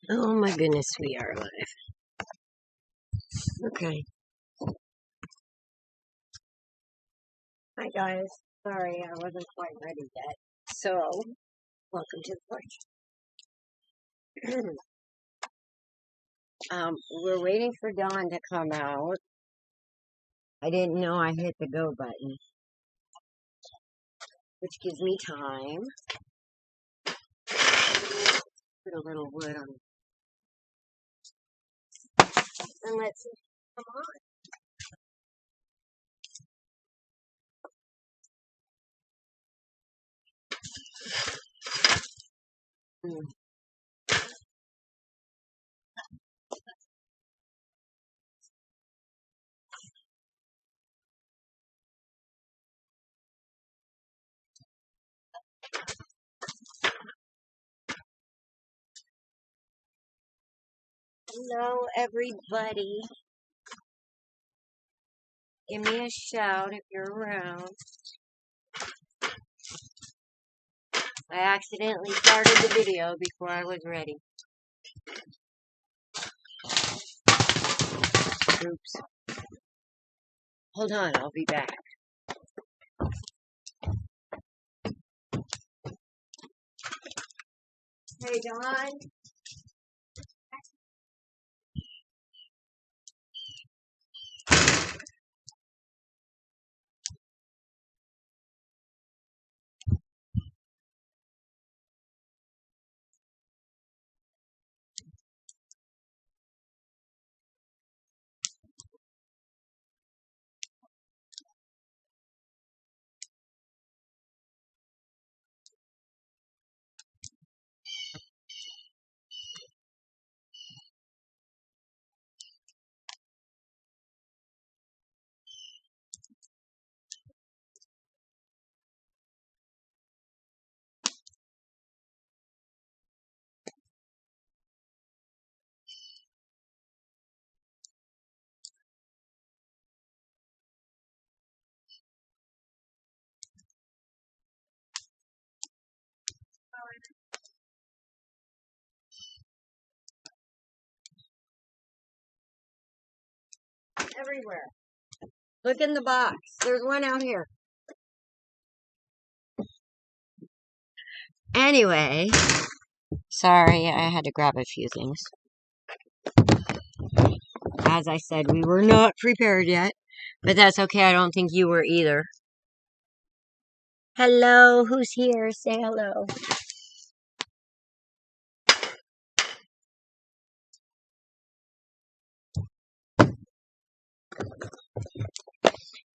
Oh my goodness, we are live. Okay. Hi guys. Sorry, I wasn't quite ready yet. So, welcome to the porch. We're waiting for Dawn to come out. I didn't know I hit the go button, which gives me time. Put a little wood on. And let's see. Come on. Hello, everybody. Give me a shout if you're around. I accidentally started the video before I was ready. Oops. Hold on, I'll be back. Hey, Dawn. Everywhere. Look in the box. There's one out here. Anyway, sorry, I had to grab a few things. As I said, we were not prepared yet, but that's okay. I don't think you were either. Hello, who's here? Say hello.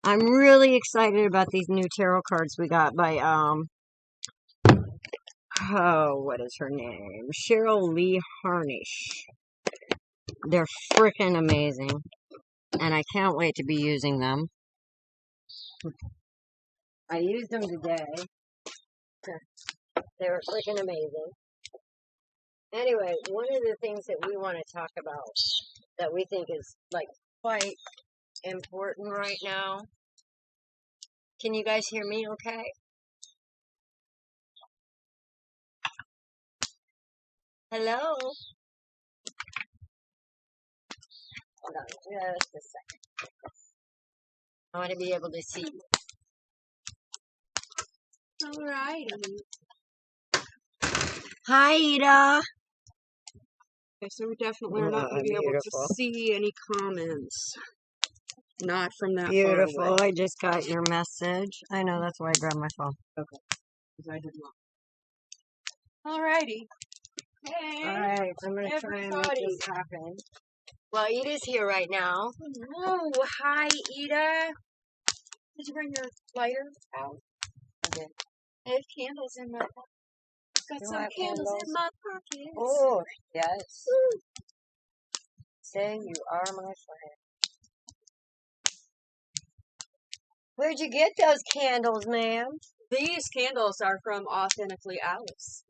I'm really excited about these new tarot cards we got by, what is her name? Cheryl Lee Harnish. They're freaking amazing, and I can't wait to be using them. I used them today. They were freaking amazing. Anyway, one of the things that we want to talk about that we think is, like, quite important right now. Can you guys hear me okay? Hello? Hold on just a second. I want to be able to see you. Alrighty. Hi, Ida. Okay, so we definitely are not going to be able to see any comments. Not from that Beautiful. far away. I just got your message. I know, that's why I grabbed my phone. Okay. Because I did not. Alrighty. Hey. Alright, I'm going to try and make this happen. Well, Ida's here right now. Oh, hi, Ida. Did you bring your lighter out? Okay. I have candles in my pocket. Got some candles in my pocket. Oh, yes. Say you are my friend. Where'd you get those candles, ma'am? These candles are from Authentically Alice.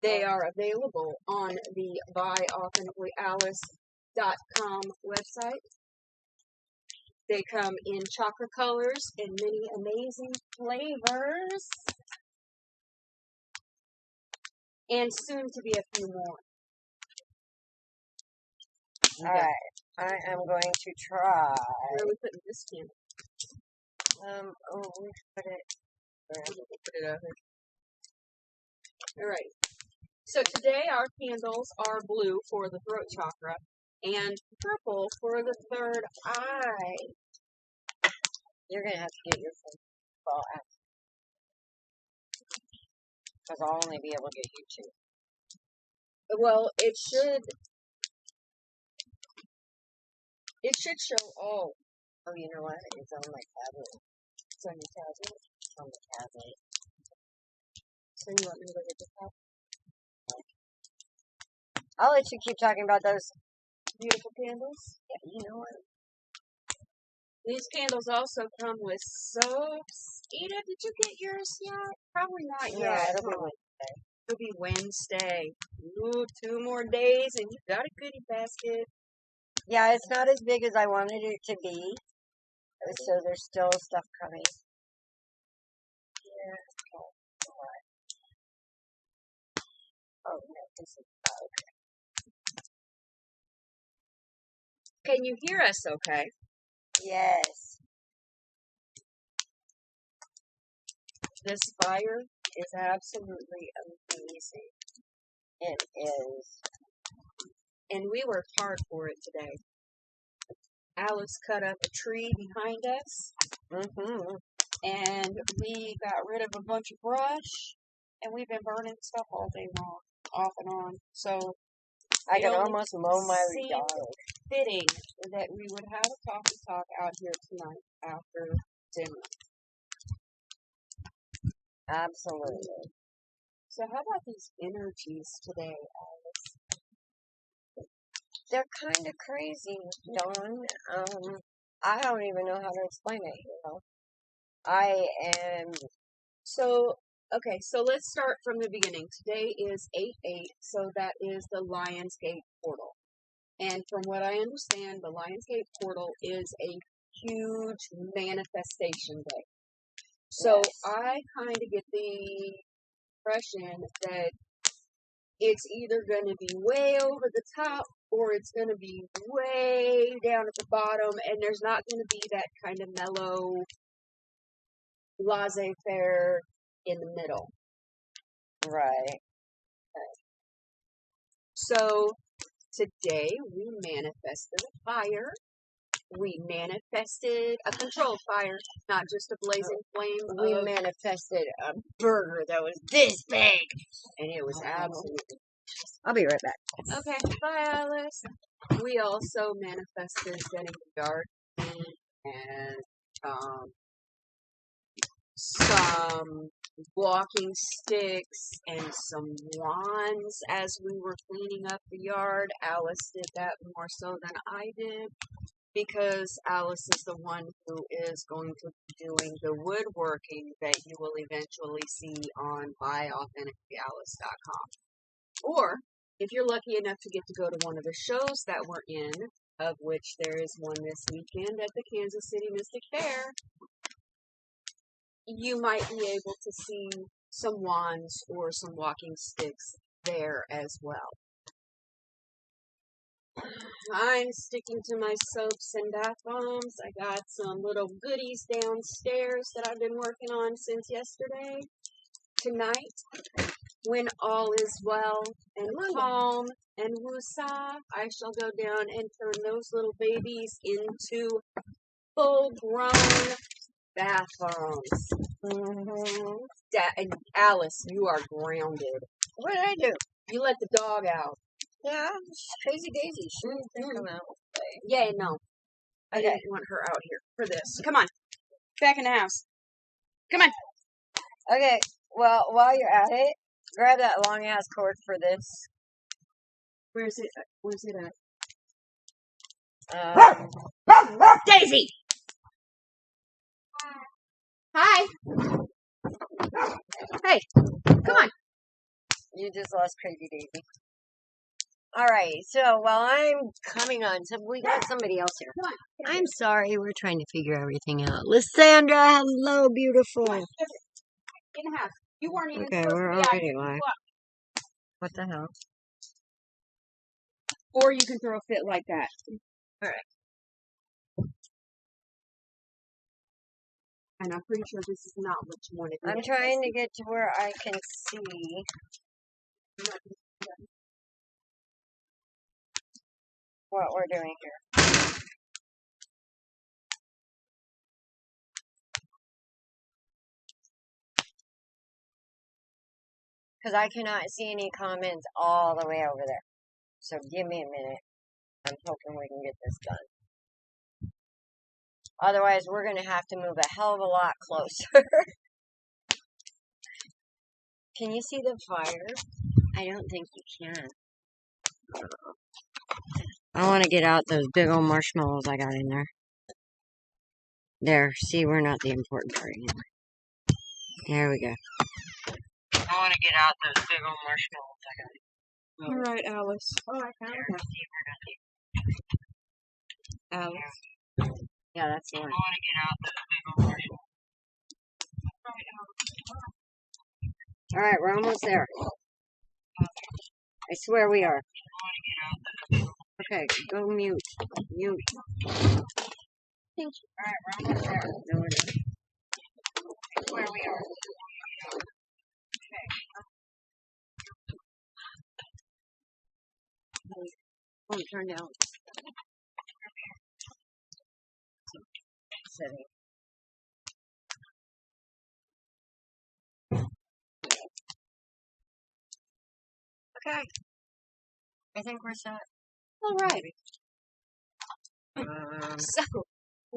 They are available on the buyauthenticallyalice.com website. They come in chocolate colors and many amazing flavors. And soon to be a few more. All right. I am going to try. Where are we putting this candle? We put it. We'll put it out here. All right. So today our candles are blue for the throat chakra and purple for the third eye. You're going to have to get your phone ball out. Because I'll only be able to get you two. Well, it should show all. Oh, you know what? It's on my tablet. It's on your tablet. It's on the tablet. So you want me to look at the top? I'll let you keep talking about those Beautiful candles. Yeah, you know what? These candles also come with soaps. Eda, did you get yours yet? Probably not yet. Yeah, it'll be Wednesday. It'll be Wednesday. Ooh, 2 more days and you got a goodie basket. Yeah, it's not as big as I wanted it to be. So there's still stuff coming. Yeah. Oh, no, this is okay. Can you hear us okay? Yes. This fire is absolutely amazing. It is. And we worked hard for it today. Alice cut up a tree behind us. Mm-hmm. And we got rid of a bunch of brush. And we've been burning stuff all day long, off and on. So I can almost mow my dog. Fitting that we would have a coffee talk out here tonight after dinner. Absolutely. So how about these energies today, Alice? They're kind of crazy, Dawn. I don't even know how to explain it, you know. I am... So let's start from the beginning. Today is 8/8, so that is the Lionsgate portal. And from what I understand, the Lionsgate portal is a huge manifestation day. So Yes. I kind of get the impression that it's either going to be way over the top or it's going to be way down at the bottom, and there's not going to be that kind of mellow, laissez-faire in the middle. Right. So today we manifested a fire. We manifested a controlled fire, not just a blazing flame. We manifested a burger that was this big. And it was absolutely... I'll be right back. Okay, bye, Alice. We also manifested getting the yard and some walking sticks and some wands as we were cleaning up the yard. Alice did that more so than I did because Alice is the one who is going to be doing the woodworking that you will eventually see on buyauthenticallyalice.com. Or if you're lucky enough to get to go to one of the shows that we're in, of which there is one this weekend at the Kansas City Mystic Fair, you might be able to see some wands or some walking sticks there as well. I'm sticking to my soaps and bath bombs. I got some little goodies downstairs that I've been working on since yesterday. Tonight, when all is well and calm and woosah, I shall go down and turn those little babies into full-grown bath bombs. Mm-hmm. And Alice, you are grounded. What did I do? You let the dog out. Yeah, Crazy Daisy. She didn't come out. Yeah, no. I didn't want her out here for this. Come on. Back in the house. Come on. Okay, well, while you're at it, grab that long-ass cord for this. Where's it at? Daisy! Hi. Hey, come on. You just lost Crazy Daisy. Alright, so while I'm coming on, so we got somebody else here. Come on. I'm sorry, we're trying to figure everything out. Lysandra, hello, beautiful. In the house. You weren't even Okay, supposed we're to be already live. What the hell? Or you can throw a fit like that. All right. And I'm pretty sure this is not what you wanted. I'm trying to get to where I can see what we're doing here. Because I cannot see any comments all the way over there. So give me a minute. I'm hoping we can get this done. Otherwise, we're going to have to move a hell of a lot closer. Can you see the fire? I don't think you can. I want to get out those big old marshmallows I got in there. There, see, we're not the important part anymore. There we go. I want to get out those big old marshmallows I got in there. All right, Alice. Oh, I found them. Alice. Yeah, that's the one. I want to get out those big old marshmallows. Alright, we're almost there. I swear we are. Okay, go mute. Mute. Thank you. Alright, we're almost there. No, we're not. I swear we are. Okay. Oh, turn down. Setting. Okay. I think we're set. All right. So,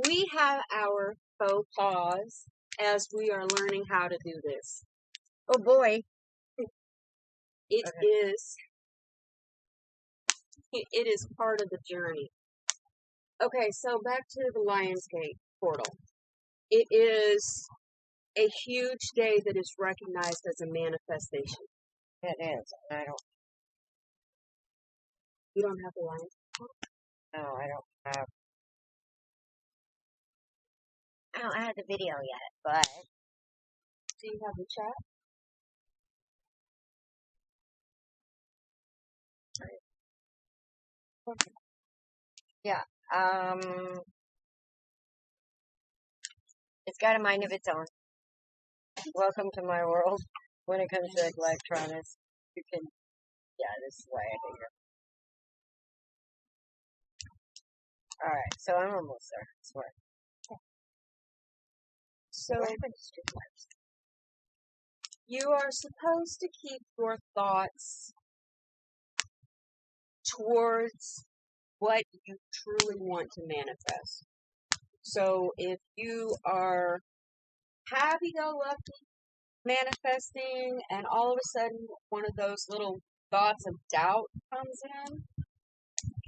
we have our faux pas as we are learning how to do this. Oh boy. It is part of the journey. Okay, so back to the Lionsgate portal. It is a huge day that is recognized as a manifestation. It is. I don't. You don't have the Lionsgate? No, I don't have. I don't have the video yet, but. Do you have the chat? Okay. Yeah. It's got a mind of its own. Welcome to my world. When it comes to electronics, you can. Yeah, this is why I do it. Alright, so I'm almost there. I swear. So, you are supposed to keep your thoughts towards what you truly want to manifest. So, if you are happy-go-lucky manifesting and all of a sudden one of those little thoughts of doubt comes in,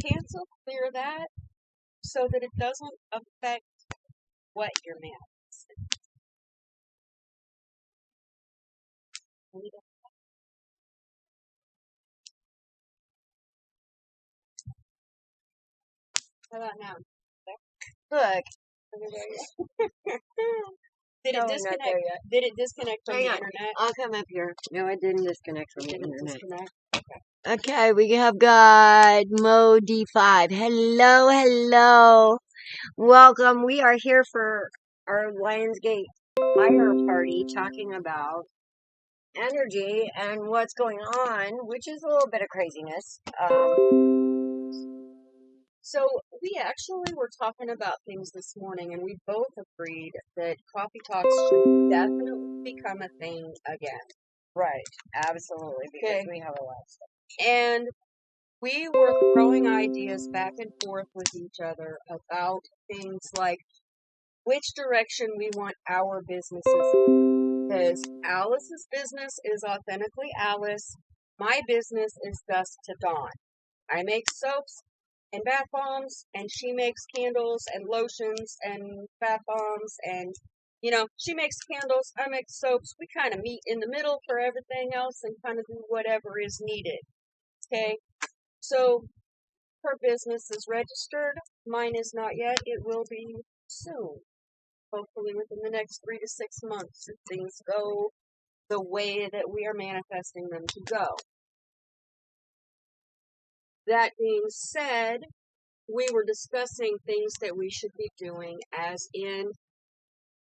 cancel, clear that so that it doesn't affect what you're manifesting. How about now? Look. Did No, it not disconnect? there yet. Did it disconnect from Hang the on. internet? I'll come up here. No, it didn't disconnect from the Didn't internet. disconnect? Okay, we have got Mo D5. Hello, hello. Welcome. We are here for our Lionsgate fire party talking about energy and what's going on, which is a little bit of craziness. So we actually were talking about things this morning, and we both agreed that coffee talks should definitely become a thing again. Right, absolutely, because Okay. we have a lot of stuff. And we were throwing ideas back and forth with each other about things like which direction we want our businesses. Because Alice's business is authentically Alice. My business is dusk to dawn. I make soaps and bath bombs, and she makes candles and lotions and bath bombs, and, you know, she makes candles, I make soaps. We kind of meet in the middle for everything else and kind of do whatever is needed. Okay? So, her business is registered. Mine is not yet. It will be soon. Hopefully within the next 3 to 6 months, if things go the way that we are manifesting them to go. that being said, we were discussing things that we should be doing, as in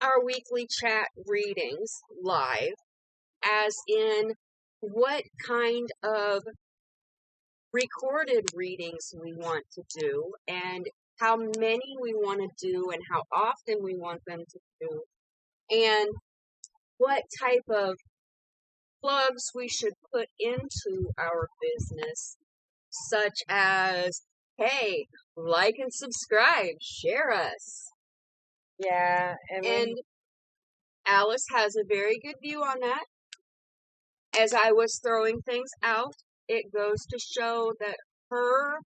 our weekly chat readings live, as in what kind of recorded readings we want to do, and how many we want to do, and how often we want them to do, and what type of plugs we should put into our business, such as, hey, like and subscribe, share us. Yeah, And Alice has a very good view on that. As I was throwing things out, it goes to show that her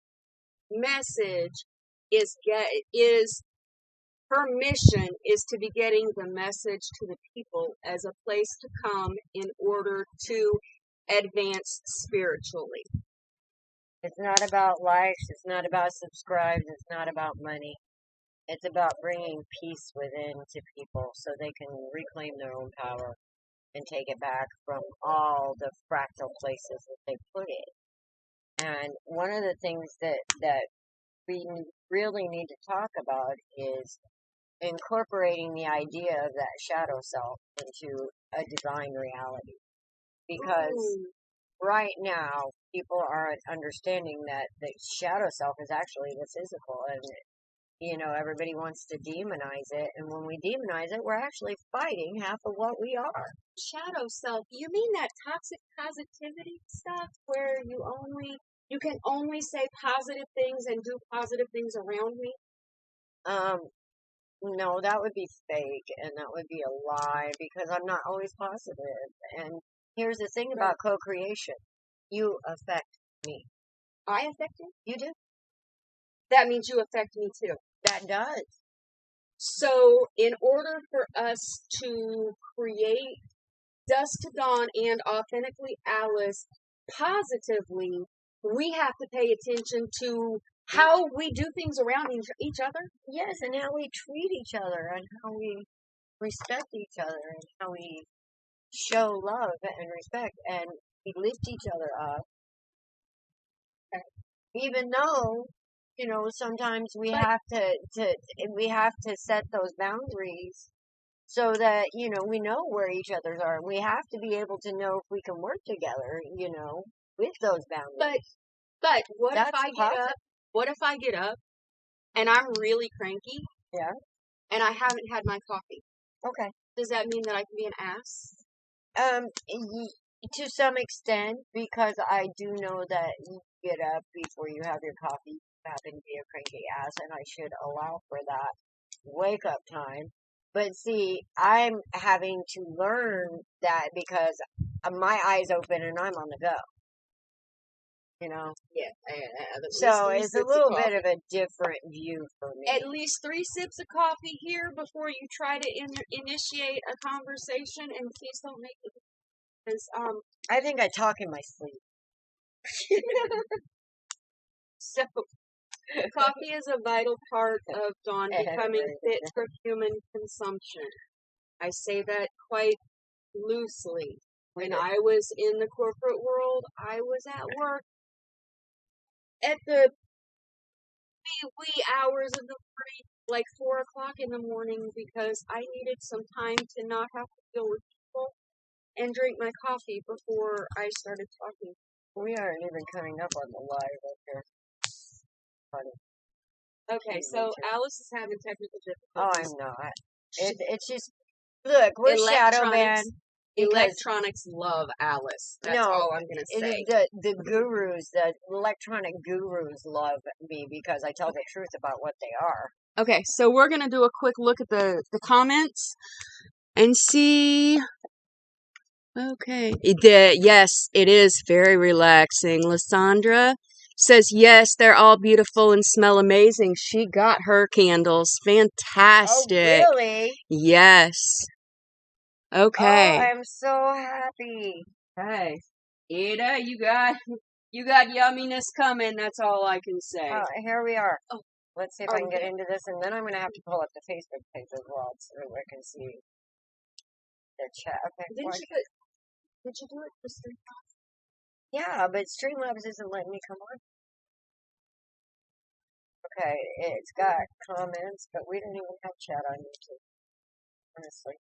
message is her mission is to be getting the message to the people as a place to come in order to advance spiritually. it's not about likes, it's not about subscribes, it's not about money. It's about bringing peace within to people so they can reclaim their own power and take it back from all the fractal places that they put it. And one of the things that we really need to talk about is incorporating the idea of that shadow self into a divine reality. Because right now, people aren't understanding that the shadow self is actually the physical, and everybody wants to demonize it, and when we demonize it, we're actually fighting half of what we are. Shadow self, you mean that toxic positivity stuff where you can only say positive things and do positive things around me? No, that would be fake, and that would be a lie, because I'm not always positive. And here's the thing about co-creation. You affect me. I affect you? You do. That means you affect me too. That does. So, in order for us to create Dusk to Dawn and Authentically Alice positively, we have to pay attention to how we do things around each other. Yes, and how we treat each other, and how we respect each other, and how we show love and respect, and we lift each other up. Even though, sometimes we have to set those boundaries so that, we know where each other's are. We have to be able to know if we can work together, with those boundaries. But what That's if I get possible. up? What if I get up and I'm really cranky? Yeah. And I haven't had my coffee. Okay. Does that mean that I can be an ass? To some extent, because I do know that you get up before you have your coffee, you happen to be a cranky ass, and I should allow for that wake up time. But see, I'm having to learn that because my eyes open and I'm on the go. Yeah. So it's a little bit of a different view for me. At least 3 sips of coffee here before you try to initiate a conversation, and please don't make it. Because I think I talk in my sleep. So, coffee is a vital part of Dawn becoming fit for human consumption. I say that quite loosely. When I was in the corporate world, I was at work at the wee hours of the morning, like 4 o'clock in the morning, because I needed some time to not have to deal with people and drink my coffee before I started talking. We aren't even coming up on the live up here. Funny. Okay, so Alice is having technical difficulties. Oh, I'm not. It's just, look, we're shadow banned. Electronics love Alice. That's all I'm going to say. The gurus, the electronic gurus love me because I tell the truth about what they are. Okay, so we're going to do a quick look at the comments and see. Okay. Yes, it is very relaxing. Lysandra says, yes, they're all beautiful and smell amazing. She got her candles. Fantastic. Oh, really? Yes. Okay. Oh, I'm so happy. Hey, Ada, you got yumminess coming. That's all I can say. Here we are. Oh, let's see if I can get into this, and then I'm going to have to pull up the Facebook page as well so I can see the chat. Okay. Did you do it for Streamlabs? Yeah, but Streamlabs isn't letting me come on. Okay, it's got comments, but we don't even have chat on YouTube, honestly.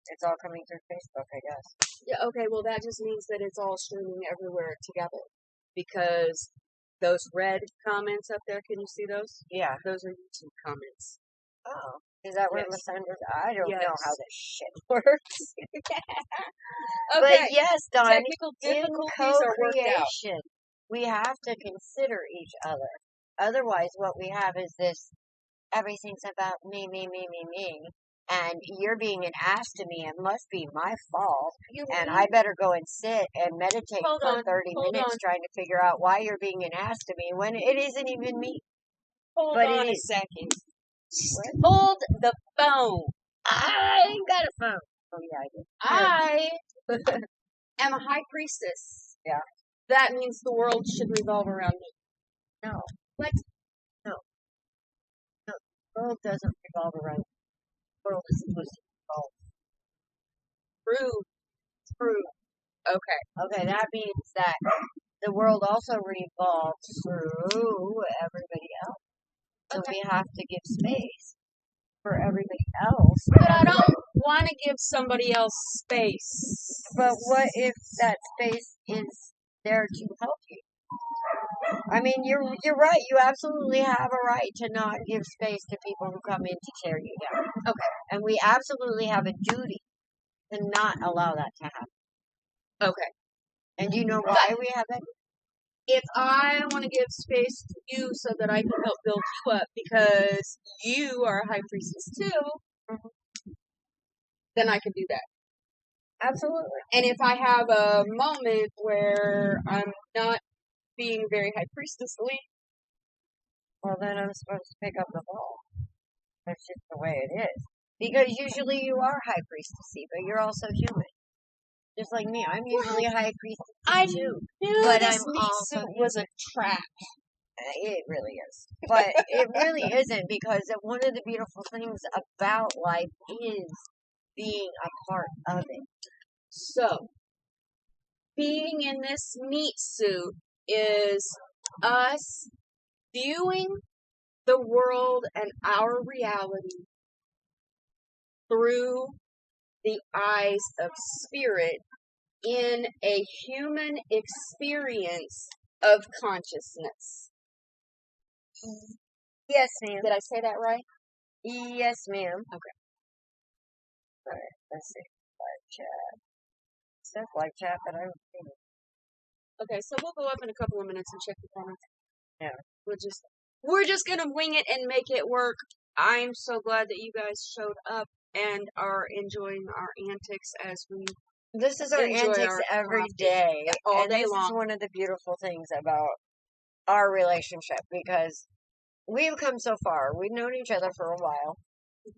It's all coming through Facebook, I guess. Yeah, okay, well that just means that it's all streaming everywhere together. Because those red comments up there, can you see those? Yeah. Those are YouTube comments. Oh. Is that where Yes. Massender's? I don't Yes. know how this shit works. Okay, But yes, Don, technical in difficulties are worked out. co-creation, we have to consider each other. Otherwise, what we have is this, everything's about me, and you're being an ass to me. It must be my fault. And I better go and sit and meditate Hold for on, 30 hold minutes on. trying to figure out why you're being an ass to me when it isn't even me. Hold But on it a is. second. Hold the phone. I ain't got a phone. Oh, yeah, I do. I am a high priestess. Yeah. That means the world should revolve around me. No. What? No. The world doesn't revolve around you. The world is supposed to revolve. True. Okay. Okay, that means that the world also revolves through everybody else. So Okay. we have to give space for everybody else. But I don't want to give somebody else space. But what if that space is there to help you? I mean, you're right. You absolutely have a right to not give space to people who come in to tear you down. Okay. And we absolutely have a duty to not allow that to happen. Okay. And do you know why we have that? If I want to give space to you so that I can help build you up because you are a high priestess too, then I can do that. Absolutely. And if I have a moment where I'm not being very high priestessly, well, then I'm supposed to pick up the ball. That's just the way it is. Because usually you are high priestessy, but you're also human. Just like me. I'm usually a high priestess I too. knew But this I'm meat also suit was a trap. It really is. But it really isn't, because one of the beautiful things about life is being a part of it. So, being in this meat suit is us viewing the world and our reality through the eyes of spirit in a human experience of consciousness. Yes, ma'am. Did I say that right? Yes, ma'am. Okay. Alright, let's see. Live chat. It says live chat, but I don't see it. Okay, so we'll go up in a couple of minutes and check the comments. Yeah. We're just gonna wing it and make it work. I'm so glad that you guys showed up and are enjoying our antics as we This is our enjoy antics our every coffee. day. All And day this long. is one of the beautiful things about our relationship, because we've come so far. We've known each other for a while,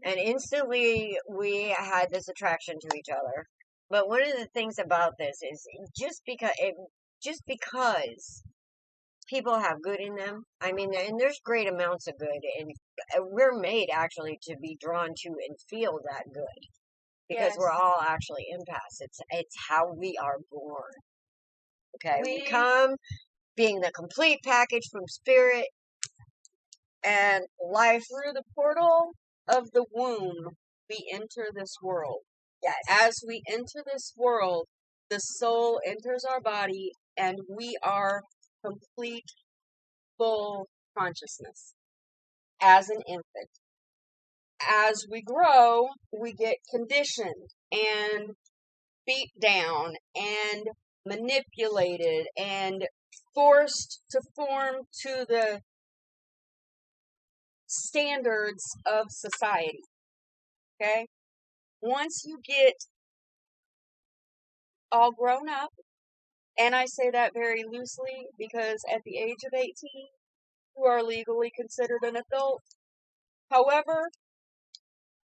and instantly we had this attraction to each other. But one of the things about this is just because people have good in them. I mean, and there's great amounts of good, and we're made actually to be drawn to and feel that good, because Yes. we're all actually empaths. It's how we are born. Okay, we come being the complete package from spirit and life. Through the portal of the womb, we enter this world. Yes. As we enter this world, the soul enters our body and we are complete, full consciousness as an infant. As we grow, we get conditioned and beat down and manipulated and forced to form to the standards of society. Okay? Once you get all grown up, and I say that very loosely because at the age of 18, you are legally considered an adult. However,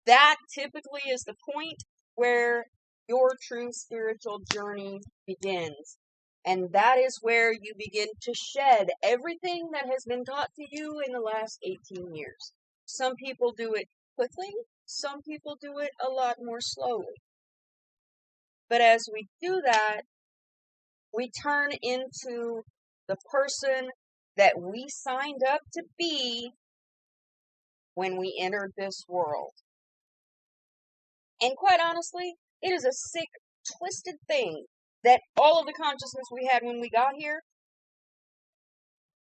that typically is the point where your true spiritual journey begins. And that is where you begin to shed everything that has been taught to you in the last 18 years. Some people do it quickly, some people do it a lot more slowly. But as we do that, we turn into the person that we signed up to be when we entered this world. And quite honestly, it is a sick, twisted thing that all of the consciousness we had when we got here,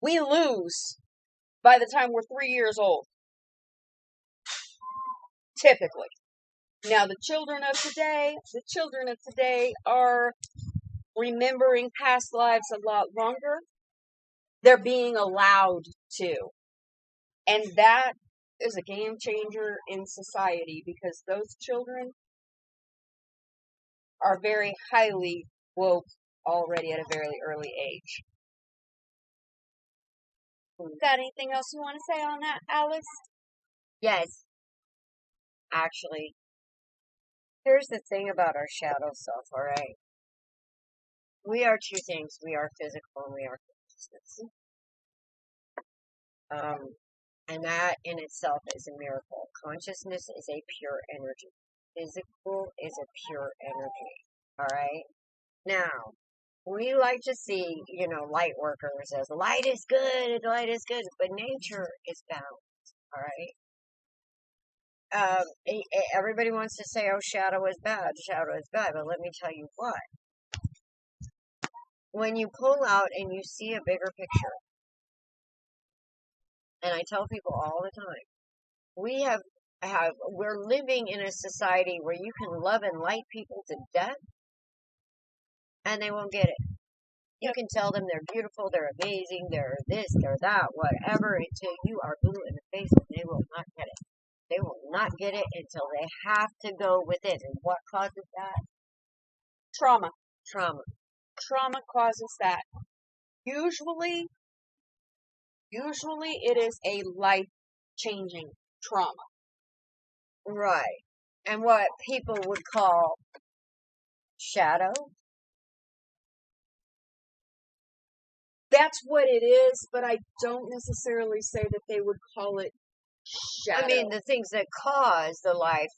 we lose by the time we're 3 years old. Typically. Now, the children of today are remembering past lives a lot longer. They're being allowed to. And that is a game changer in society because those children are very highly woke already at a very early age. Got anything else you want to say on that, Alice? Yes. Actually, here's the thing about our shadow self, alright? We are two things. We are physical and we are consciousness. And that in itself is a miracle. Consciousness is a pure energy. Physical is a pure energy. Alright? Now, we like to see, light workers as light is good, but nature is balanced. Alright? Everybody wants to say, oh, shadow is bad, but let me tell you what. When you pull out and you see a bigger picture, and I tell people all the time, we're living in a society where you can love and light people to death, and they won't get it. You can tell them they're beautiful, they're amazing, they're this, they're that, whatever, until you are blue in the face, and they will not get it. They will not get it until they have to go within. And what causes that? Trauma. Trauma Causes that. Usually it is a life-changing trauma. Right. And what people would call shadow. That's what it is, but I don't necessarily say that they would call it shadow. I mean, the things that cause the life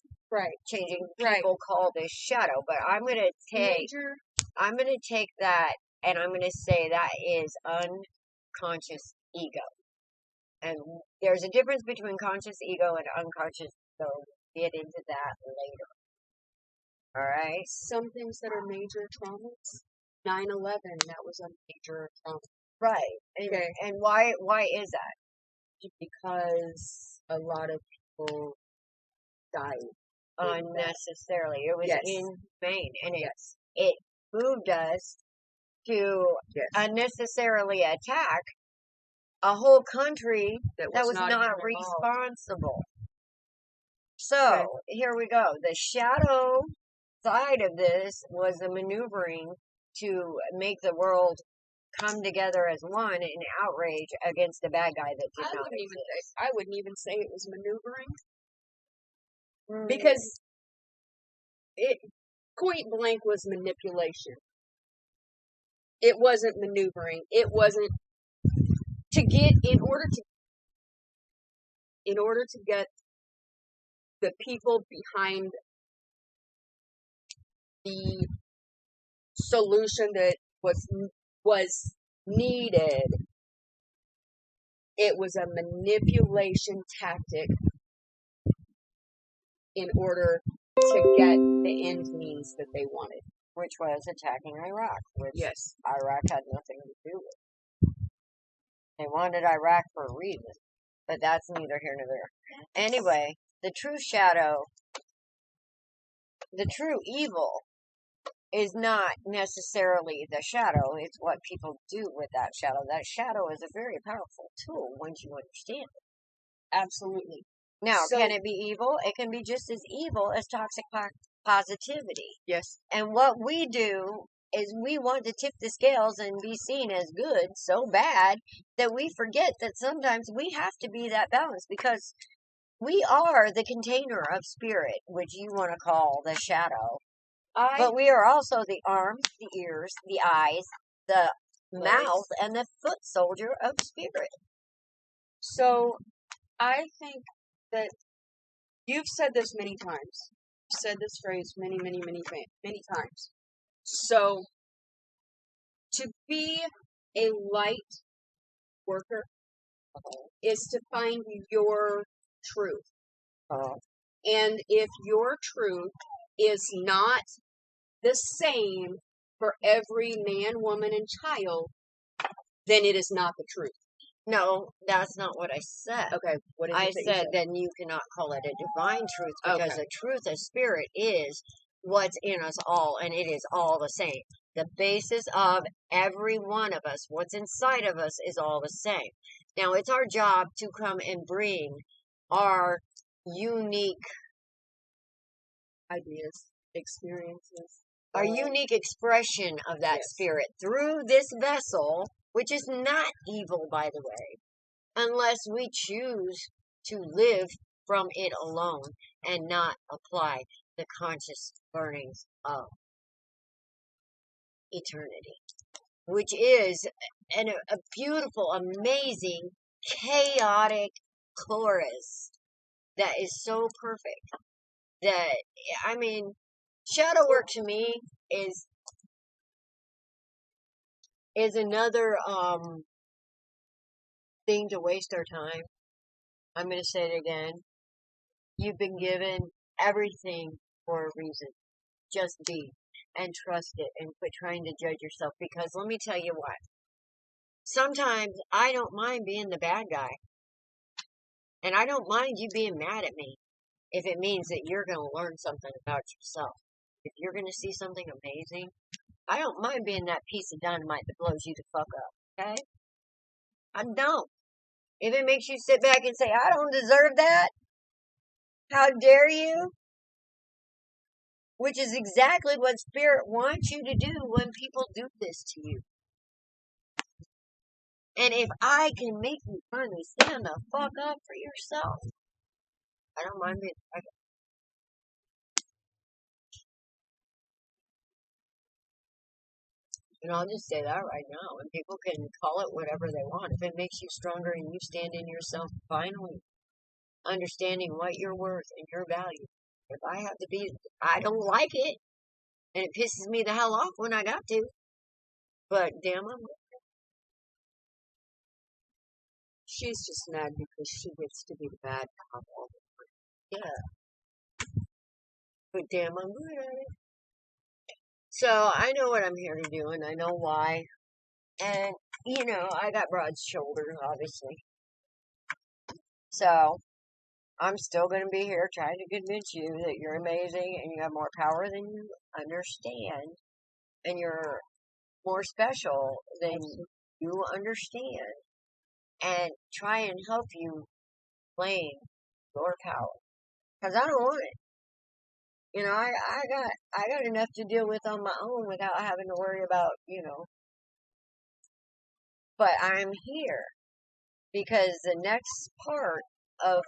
changing people call this shadow, but I'm going to take that and I'm going to say that is unconscious ego. And there's a difference between conscious ego and unconscious ego. We'll get into that later. All right? Some things that are major traumas. 9/11, that was a major trauma. Right. And why is that? Because a lot of people died unnecessarily. It was inhumane, and it moved us to unnecessarily attack a whole country that was not responsible. So here we go. The shadow side of this was the maneuvering to make the world come together as one in outrage against the bad guy that did not exist. I wouldn't even say it was maneuvering. Because it point blank was manipulation. It wasn't maneuvering. It wasn't to get in order to get the people behind the solution that was needed. It was a manipulation tactic in order to get the end means that they wanted. Which was attacking Iraq, which yes. Iraq had nothing to do with. They wanted Iraq for a reason, but that's neither here nor there. Anyway, the true shadow, the true evil is not necessarily the shadow, it's what people do with that shadow. That shadow is a very powerful tool once you understand it. Absolutely. Now, can it be evil? It can be just as evil as toxic positivity. Yes. And what we do is we want to tip the scales and be seen as good so bad that we forget that sometimes we have to be that balance because we are the container of spirit, which you want to call the shadow. But we are also the arms, the ears, the eyes, the mouth, and the foot soldier of spirit. So I think that you've said this many times. You've said this phrase many times. So to be a light worker is to find your truth. And if your truth is not the same for every man, woman, and child, then it is not the truth. No, that's not what I said. Okay, what is it I that you said then you cannot call it a divine truth because the truth of spirit is what's in us all, and it is all the same. The basis of every one of us, what's inside of us, is all the same. Now, it's our job to come and bring our unique ideas, experiences, our unique expression of that spirit through this vessel, which is not evil, by the way, unless we choose to live from it alone and not apply the conscious learnings of eternity, which is a beautiful, amazing, chaotic chorus that is so perfect that, I mean, shadow work to me is another thing to waste our time. I'm going to say it again. You've been given everything for a reason. Just be and trust it and quit trying to judge yourself, because let me tell you what. Sometimes I don't mind being the bad guy. And I don't mind you being mad at me if it means that you're going to learn something about yourself. If you're going to see something amazing, I don't mind being that piece of dynamite that blows you the fuck up, okay? I don't. If it makes you sit back and say, I don't deserve that, how dare you? Which is exactly what Spirit wants you to do when people do this to you. And if I can make you finally stand the fuck up for yourself, I don't mind being the And I'll just say that right now. And people can call it whatever they want. If it makes you stronger and you stand in yourself, finally understanding what you're worth and your value. If I have to be, I don't like it. And it pisses me the hell off when I got to. But damn, she's just mad because she gets to be the bad cop all the time. Yeah. But damn, I'm good at it. So I know what I'm here to do, and I know why. And, you know, I got broad shoulders, obviously. So I'm still going to be here trying to convince you that you're amazing and you have more power than you understand. And you're more special than you understand. And try and help you claim your power. Because I don't want it. You know, I got enough to deal with on my own without having to worry about, you know. But I'm here because the next part of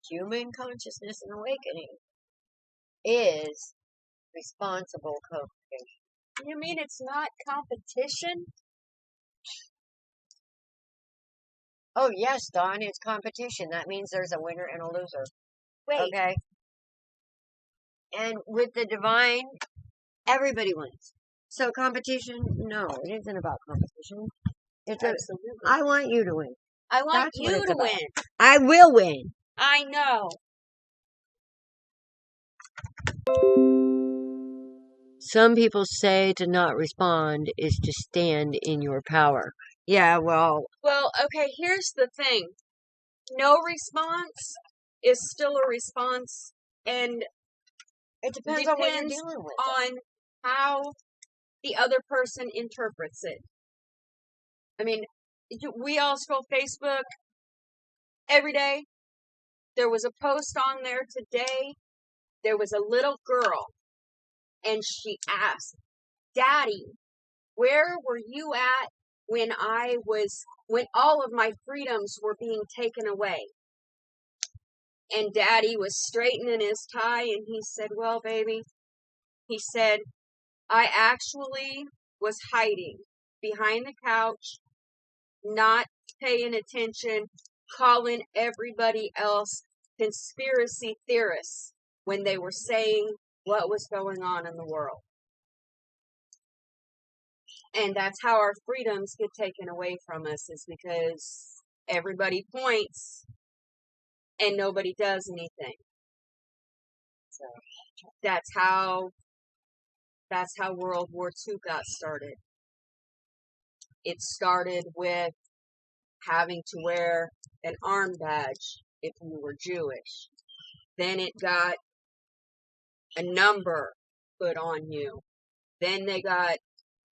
human consciousness and awakening is responsible co-creation. You mean it's not competition? Oh, yes, Dawn, it's competition. That means there's a winner and a loser. Wait. Okay? And with the divine, everybody wins. So competition, no, it isn't about competition. It's absolutely. I want you to win. I want you to win. I will win. I know. Some people say to not respond is to stand in your power. Yeah, well. Well, okay, here's the thing. No response is still a response, and it depends on what you're dealing with. On how the other person interprets it. I mean, we all scroll Facebook every day. There was a post on there today. There was a little girl, and she asked, Daddy, where were you at when all of my freedoms were being taken away? And Daddy was straightening his tie, and he said, well, baby, he said, I actually was hiding behind the couch, not paying attention, calling everybody else conspiracy theorists when they were saying what was going on in the world. And that's how our freedoms get taken away from us, is because everybody points and nobody does anything. So that's how World War II got started. It started with having to wear an arm badge if you were Jewish. Then it got a number put on you. Then they got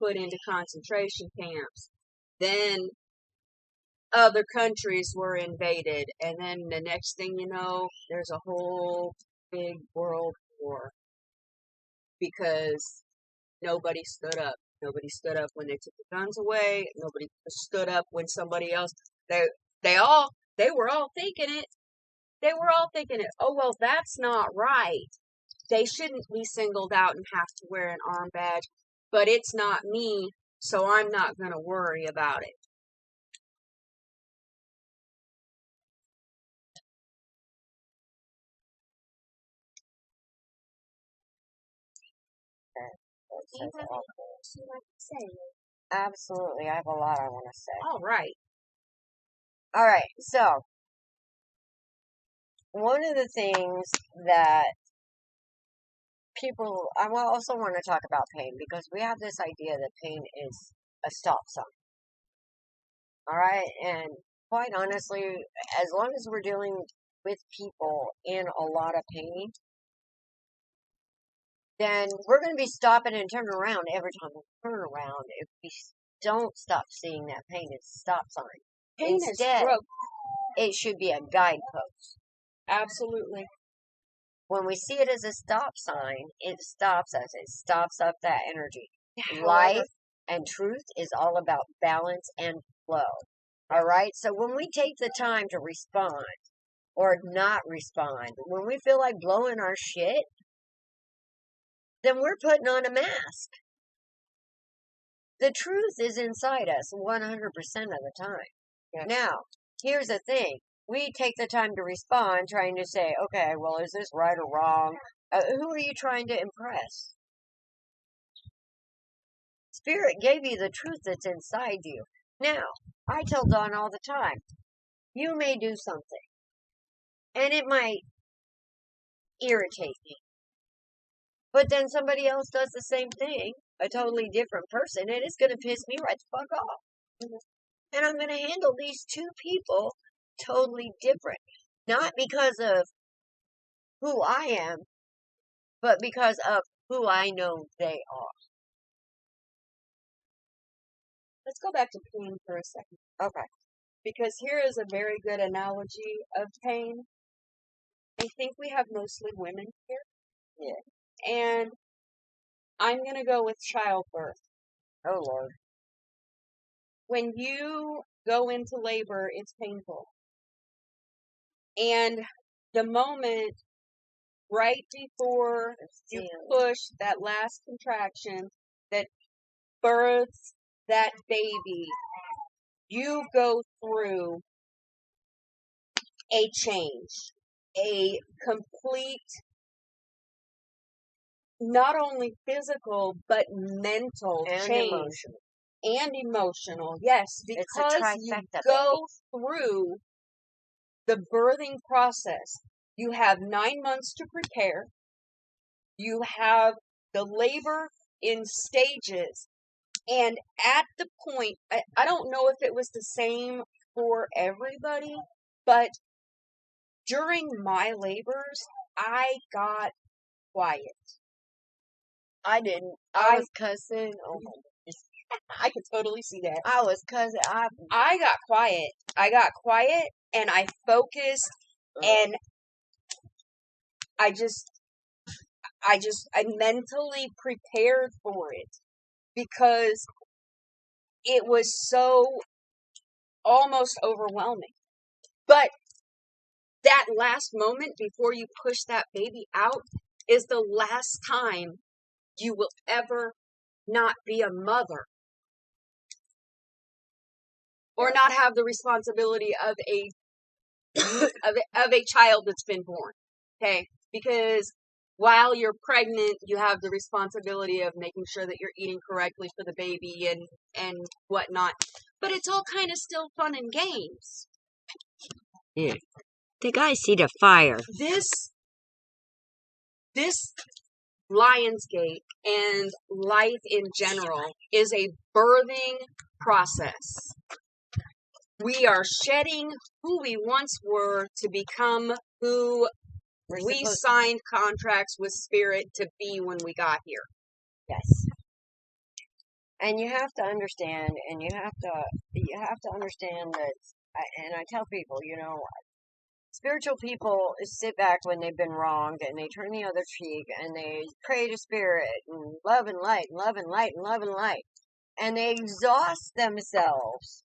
put into concentration camps. Then other countries were invaded. And then the next thing you know, there's a whole big world war. Because nobody stood up. Nobody stood up when they took the guns away. Nobody stood up when somebody else, they were all thinking it. They were all thinking it. Oh, well, that's not right. They shouldn't be singled out and have to wear an arm badge, but it's not me, so I'm not going to worry about it. Do you have anything else you'd like to say? Absolutely. I have a lot I want to say. All right. All right. So, one of the things that people, I also want to talk about pain, because we have this idea that pain is a stop sign. All right. And quite honestly, as long as we're dealing with people in a lot of pain, then we're going to be stopping and turning around every time we turn around. If we don't stop seeing that pain as a stop sign. Pain Instead, is growth. It should be a guidepost. Absolutely. When we see it as a stop sign, it stops us. It stops up that energy. However, Life and truth is all about balance and flow. All right? So when we take the time to respond or not respond, when we feel like blowing our shit, then we're putting on a mask. The truth is inside us 100% of the time. yes. Now, here's the thing. We take the time to respond trying to say, okay, well, is this right or wrong? Who are you trying to impress? Spirit gave you the truth that's inside you. Now, I tell Dawn all the time, you may do something, and it might irritate me. But then somebody else does the same thing, a totally different person, and it's going to piss me right the fuck off. And I'm going to handle these two people totally different. Not because of who I am, but because of who I know they are. Let's go back to pain for a second. Okay. Because here is a very good analogy of pain. I think we have mostly women here. Yeah. And I'm going to go with childbirth. Oh, Lord. When you go into labor, it's painful. And the moment right before you push that last contraction that births that baby, you go through a change, a complete, not only physical, but mental And change. emotional. And emotional, yes, because you go through the birthing process. You have 9 months to prepare. You have the labor in stages. And at the point, I don't know if it was the same for everybody, but during my labors, I got quiet. I didn't. I was cussing. Oh my goodness. I could totally see that. I was cussing. I got quiet. I got quiet and I focused and I mentally prepared for it because it was so almost overwhelming. But that last moment before you push that baby out is the last time you will ever not be a mother or not have the responsibility of a child that's been born. Okay? Because while you're pregnant, you have the responsibility of making sure that you're eating correctly for the baby and whatnot. But it's all kind of still fun and games. Yeah. The guys see the fire. This Lionsgate and life in general is a birthing process. We are shedding who we once were to become who we signed contracts with Spirit to be when we got here. Yes. And you have to understand, and you have to understand that, and I tell people, spiritual people sit back when they've been wronged and they turn the other cheek and they pray to Spirit and love and light, love and light, and love and light. And they exhaust themselves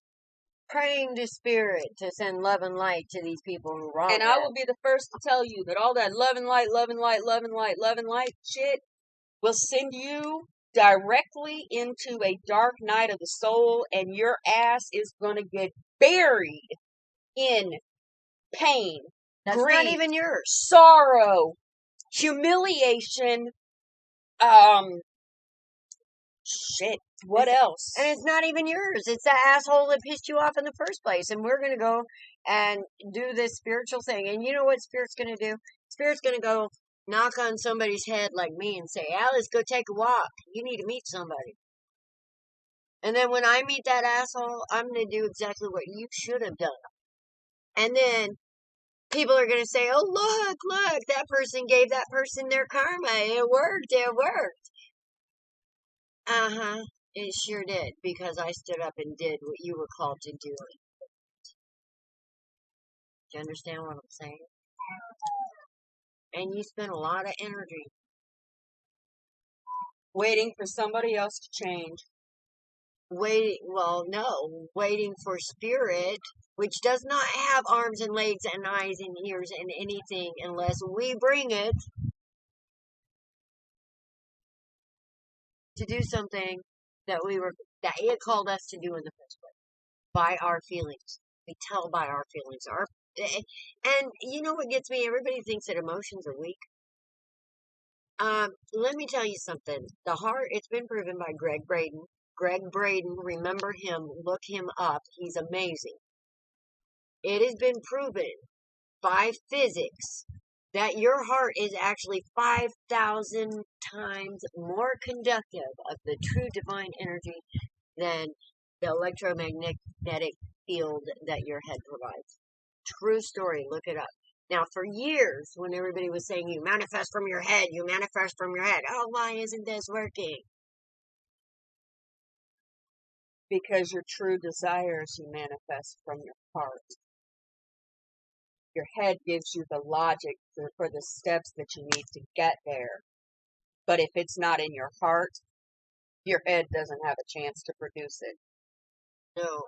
praying to Spirit to send love and light to these people who wrong And them. I will be the first to tell you that all that love and light, love and light, love and light, love and light shit will send you directly into a dark night of the soul, and your ass is going to get buried in pain, That's grief, not even yours. sorrow, humiliation, shit, what else? And it's not even yours. It's the asshole that pissed you off in the first place. And we're going to go and do this spiritual thing. And you know what Spirit's going to do? Spirit's going to go knock on somebody's head like me and say, Alice, go take a walk. You need to meet somebody. And then when I meet that asshole, I'm going to do exactly what you should have done. And then people are going to say, oh, look, that person gave that person their karma. It worked. Uh-huh. It sure did, because I stood up and did what you were called to do. Do you understand what I'm saying? And you spent a lot of energy Waiting for somebody else to change. waiting for Spirit, which does not have arms and legs and eyes and ears and anything unless we bring it, to do something that it called us to do in the first place. By our feelings. We tell by our feelings. And you know what gets me? Everybody thinks that emotions are weak. Let me tell you something. The heart, it's been proven by Greg Braden. Greg Braden, remember him, look him up. He's amazing. It has been proven by physics that your heart is actually 5,000 times more conductive of the true divine energy than the electromagnetic field that your head provides. True story. Look it up. Now, for years, when everybody was saying, you manifest from your head, oh, why isn't this working? Because your true desires you manifest from your heart. Your head gives you the logic for the steps that you need to get there. But if it's not in your heart, your head doesn't have a chance to produce it. No,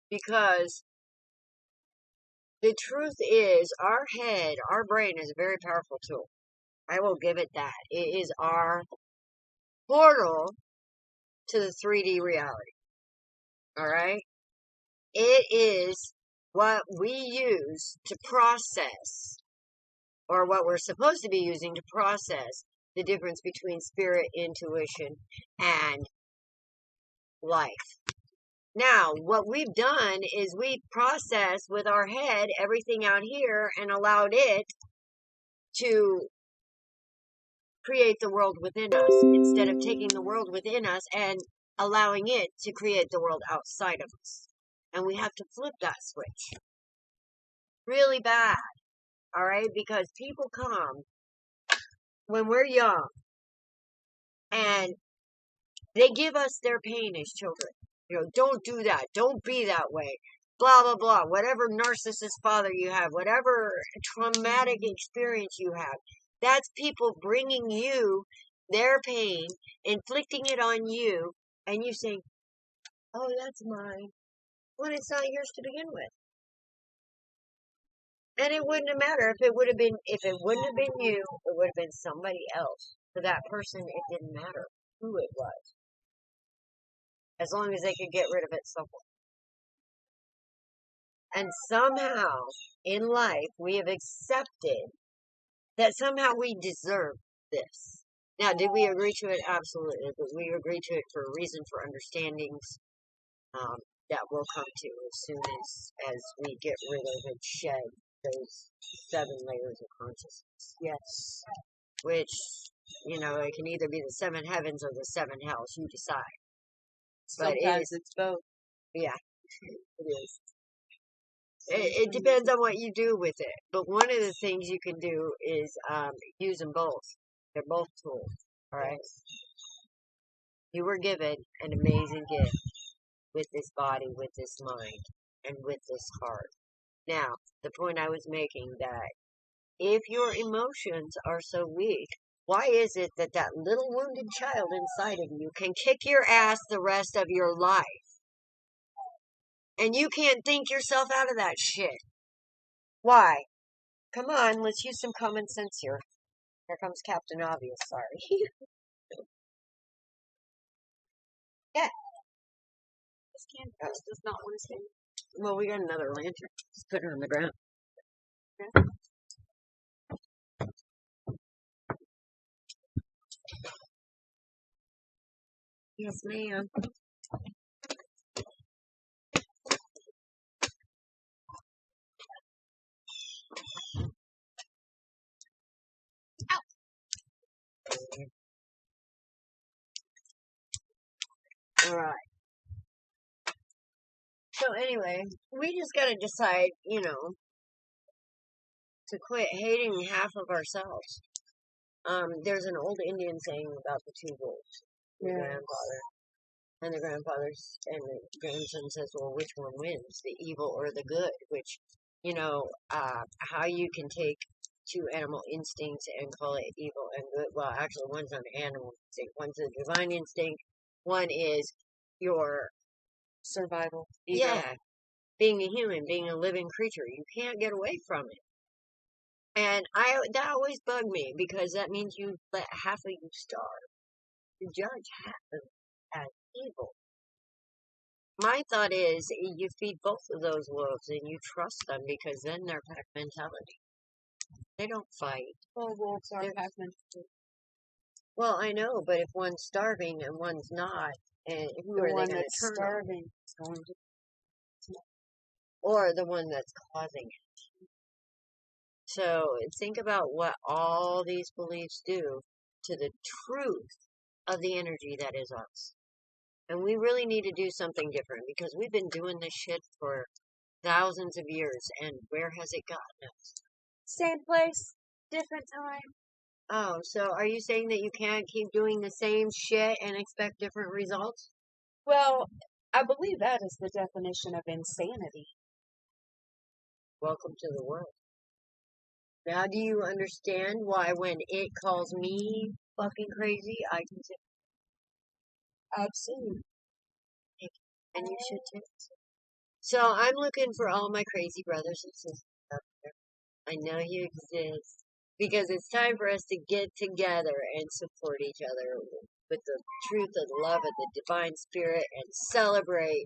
because the truth is, our head, our brain is a very powerful tool. I will give it that. It is our portal to the 3D reality. All right? It is what we use to process, or what we're supposed to be using to process the difference between spirit, intuition, and life. Now, what we've done is we've processed with our head everything out here and allowed it to create the world within us instead of taking the world within us and allowing it to create the world outside of us. And we have to flip that switch. Really bad. All right? Because people come when we're young and they give us their pain as children. Don't do that. Don't be that way. Blah, blah, blah. Whatever narcissist father you have, whatever traumatic experience you have, that's people bringing you their pain, inflicting it on you, and you saying, oh, that's mine, when it's not yours to begin with. And it wouldn't have mattered if it wouldn't have been you, it would have been somebody else. For that person, it didn't matter who it was. As long as they could get rid of it somewhere. And somehow, in life, we have accepted that somehow we deserve this. Now, did we agree to it? Absolutely. But we agreed to it for a reason, for understandings that we'll come to as soon as we get rid of and shed those 7 layers of consciousness. Yes. Which, you know, it can either be the 7 heavens or the 7 hells. You decide. But Sometimes it's both. Yeah, It is. it depends on what you do with it. But one of the things you can do is use them both. They're both tools. All right. You were given an amazing gift with this body, with this mind, and with this heart. Now, the point I was making that if your emotions are so weak, why is it that that little wounded child inside of you can kick your ass the rest of your life? And you can't think yourself out of that shit. Why? Come on, let's use some common sense here. Here comes Captain Obvious, sorry. Yeah. This canvas does not want to stay. Well, we got another lantern. Just put her on the ground. Okay. Yes, ma'am. Alright. So anyway, we just gotta decide, you know, to quit hating half of ourselves. There's an old Indian saying about the 2 wolves. The grandfather. And the grandfather's and the grandson says, well, which one wins, the evil or the good? Which, you know, how you can take 2 animal instincts and call it evil and good. Well, actually, one's an animal instinct. One's a divine instinct. One is your survival. Ego. Yeah. Being a human, being a living creature. You can't get away from it. And that always bugged me, because that means you let half of you starve. You judge half of it as evil. My thought is, you feed both of those wolves and you trust them, because then they're pack mentality. They don't fight. Well, wolves are pack mentality. Well, I know, but if one's starving and one's not, and who are they going to turn on? Starving is going to, or the one that's causing it. So think about what all these beliefs do to the truth of the energy that is us. And we really need to do something different, because we've been doing this shit for thousands of years, and where has it gotten us? Same place, different time. Oh, so are you saying that you can't keep doing the same shit and expect different results? Well, I believe that is the definition of insanity. Welcome to the world. Now do you understand why when it calls me fucking crazy, I can say, absolutely. And you should too. So I'm looking for all my crazy brothers and sisters out there. I know you exist. Because it's time for us to get together and support each other with the truth of the love of the divine spirit, and celebrate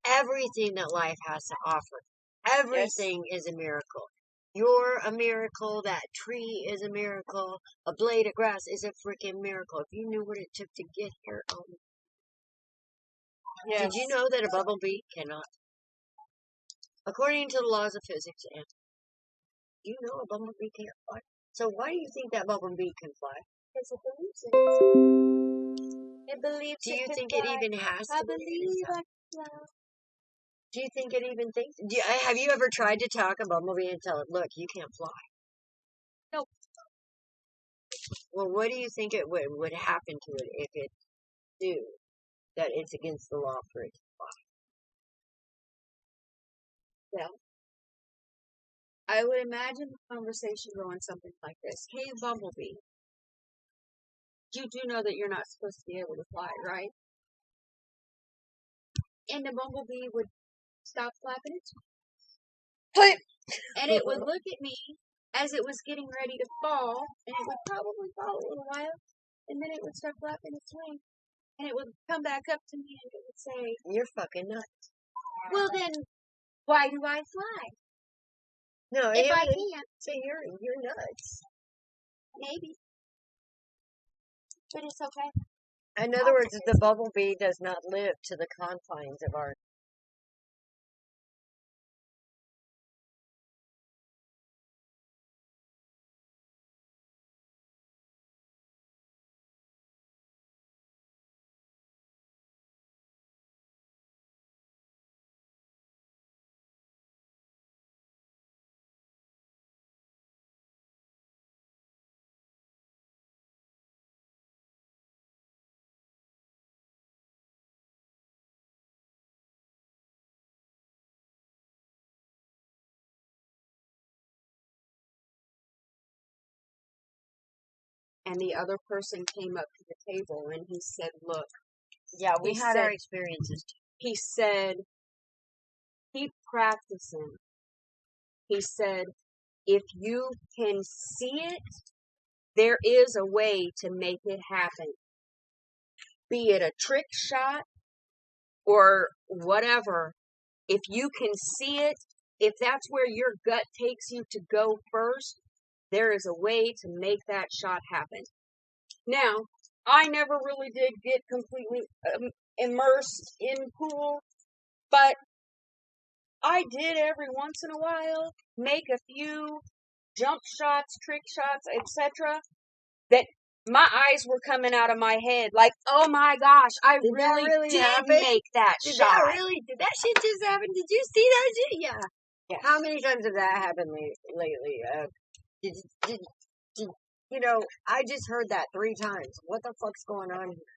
everything that life has to offer. Everything is a miracle. You're a miracle. That tree is a miracle. A blade of grass is a freaking miracle. If you knew what it took to get here. Did you know that a bumblebee cannot? According to the laws of physics, and you know a bumblebee can't fly. So why do you think that bumblebee can fly? Because it believes it. It believes do you it think can it fly. even has I to believe I can fly. Do you think it even thinks? Have you ever tried to talk a bumblebee and tell it, look, you can't fly? Nope. Well, what do you think it would happen to it if it knew that it's against the law for it to fly? Well, I would imagine the conversation going something like this. Hey, bumblebee, you do know that you're not supposed to be able to fly, right? And the bumblebee would stop flapping its wings. And it would look at me as it was getting ready to fall, and it would probably fall a little while, and then it would start flapping its wings, and it would come back up to me and it would say, you're fucking nuts. Well then, why do I fly? No, if I can't. say you're nuts. Maybe. but it's okay. In other words, the bumblebee does not live to the confines of our. And the other person came up to the table and he said, look, Yeah, we he had our said- experiences too. he said, keep practicing. He said, if you can see it, there is a way to make it happen. Be it a trick shot or whatever. If you can see it, if that's where your gut takes you to go first, there is a way to make that shot happen. Now, I never really did get completely immersed in pool, but I did every once in a while make a few jump shots, trick shots, etc. that my eyes were coming out of my head like, oh my gosh, I Did that really did happen? make that Did shot. did that shit just happen? Did you see that shit? Yeah. Yes. How many times have that happened lately? Did, you know, I just heard that 3 times. What the fuck's going on here?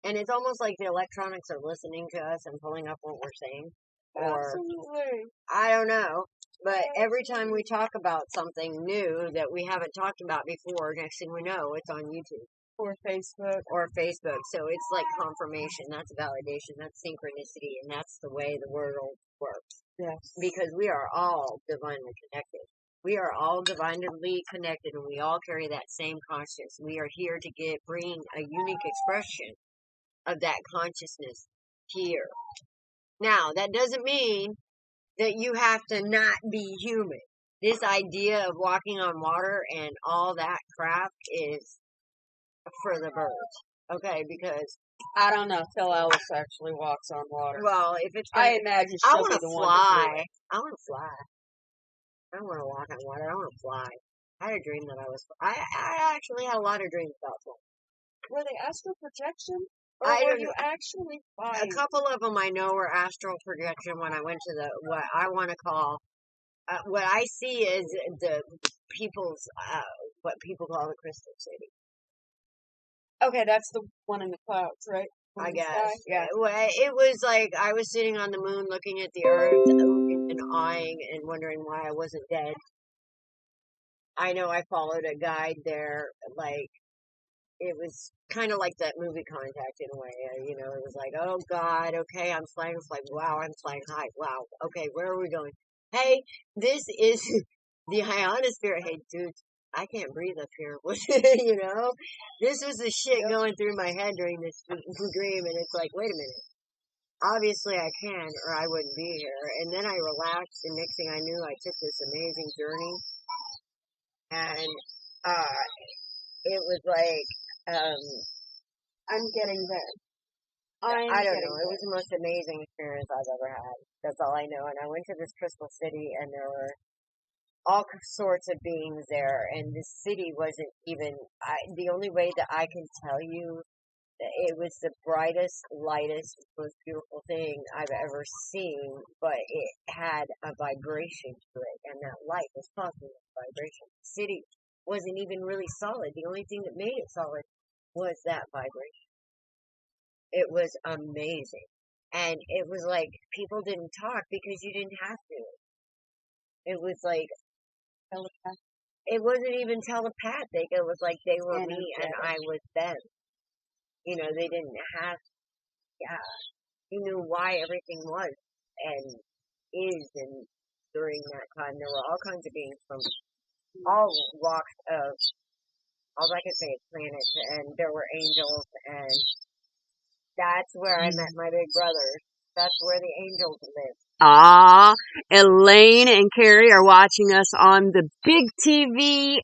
And it's almost like the electronics are listening to us and pulling up what we're saying. Or, Absolutely. I don't know. But every time we talk about something new that we haven't talked about before, next thing we know, it's on YouTube. Or Facebook. So it's like confirmation. That's validation. That's synchronicity. And that's the way the world works. Yes. Because we are all divinely connected. We are all divinely connected and we all carry that same consciousness. We are here to bring a unique expression of that consciousness here. Now, that doesn't mean that you have to not be human. This idea of walking on water and all that crap is for the birds. Okay, because I don't know till Alice actually walks on water. well, if it's I imagine I she'll want be to the one to do fly. it. I want to fly. I don't want to walk on water. I want to fly. I had a dream that I actually had a lot of dreams about flying. Were they astral projection? Or I were don't you know. actually A flying? couple of them I know were astral projection when I went to what I want to call, what I see is the people's, what people call the Crystal City. Okay, that's the one in the clouds, right? I In the guess. sky? Yeah. It was like I was sitting on the moon looking at the earth and eyeing and wondering why I wasn't dead. I know I followed a guide there, like, it was kind of like that movie Contact in a way. You know, it was like, oh God, okay, I'm flying. It's like, wow, I'm flying high. Wow, okay, where are we going? Hey, this is the ionosphere. Hey, dude, I can't breathe up here. You know, this was the shit going through my head during this dream, and it's like, wait a minute. Obviously, I can, or I wouldn't be here. And then I relaxed, and next thing I knew, I took this amazing journey, and it was like. I'm getting there. I don't know. It was the most amazing experience I've ever had. That's all I know. And I went to this crystal city, and there were all sorts of beings there. And the city wasn't even. The only way that I can tell you, it was the brightest, lightest, most beautiful thing I've ever seen. But it had a vibration to it, and that light was causing a vibration. The city wasn't even really solid. The only thing that made it solid was that vibration. It was amazing. And it was like people didn't talk because you didn't have to. It was like Telepathic. it wasn't even telepathic. It was like they were me and Energetic. I was them. You know, they didn't have you knew why everything was and is and during that time there were all kinds of beings from all walks of all I could say is planets and there were angels and that's where I met my big brother. That's where the angels live. Ah, Elaine and Carrie are watching us on the big TV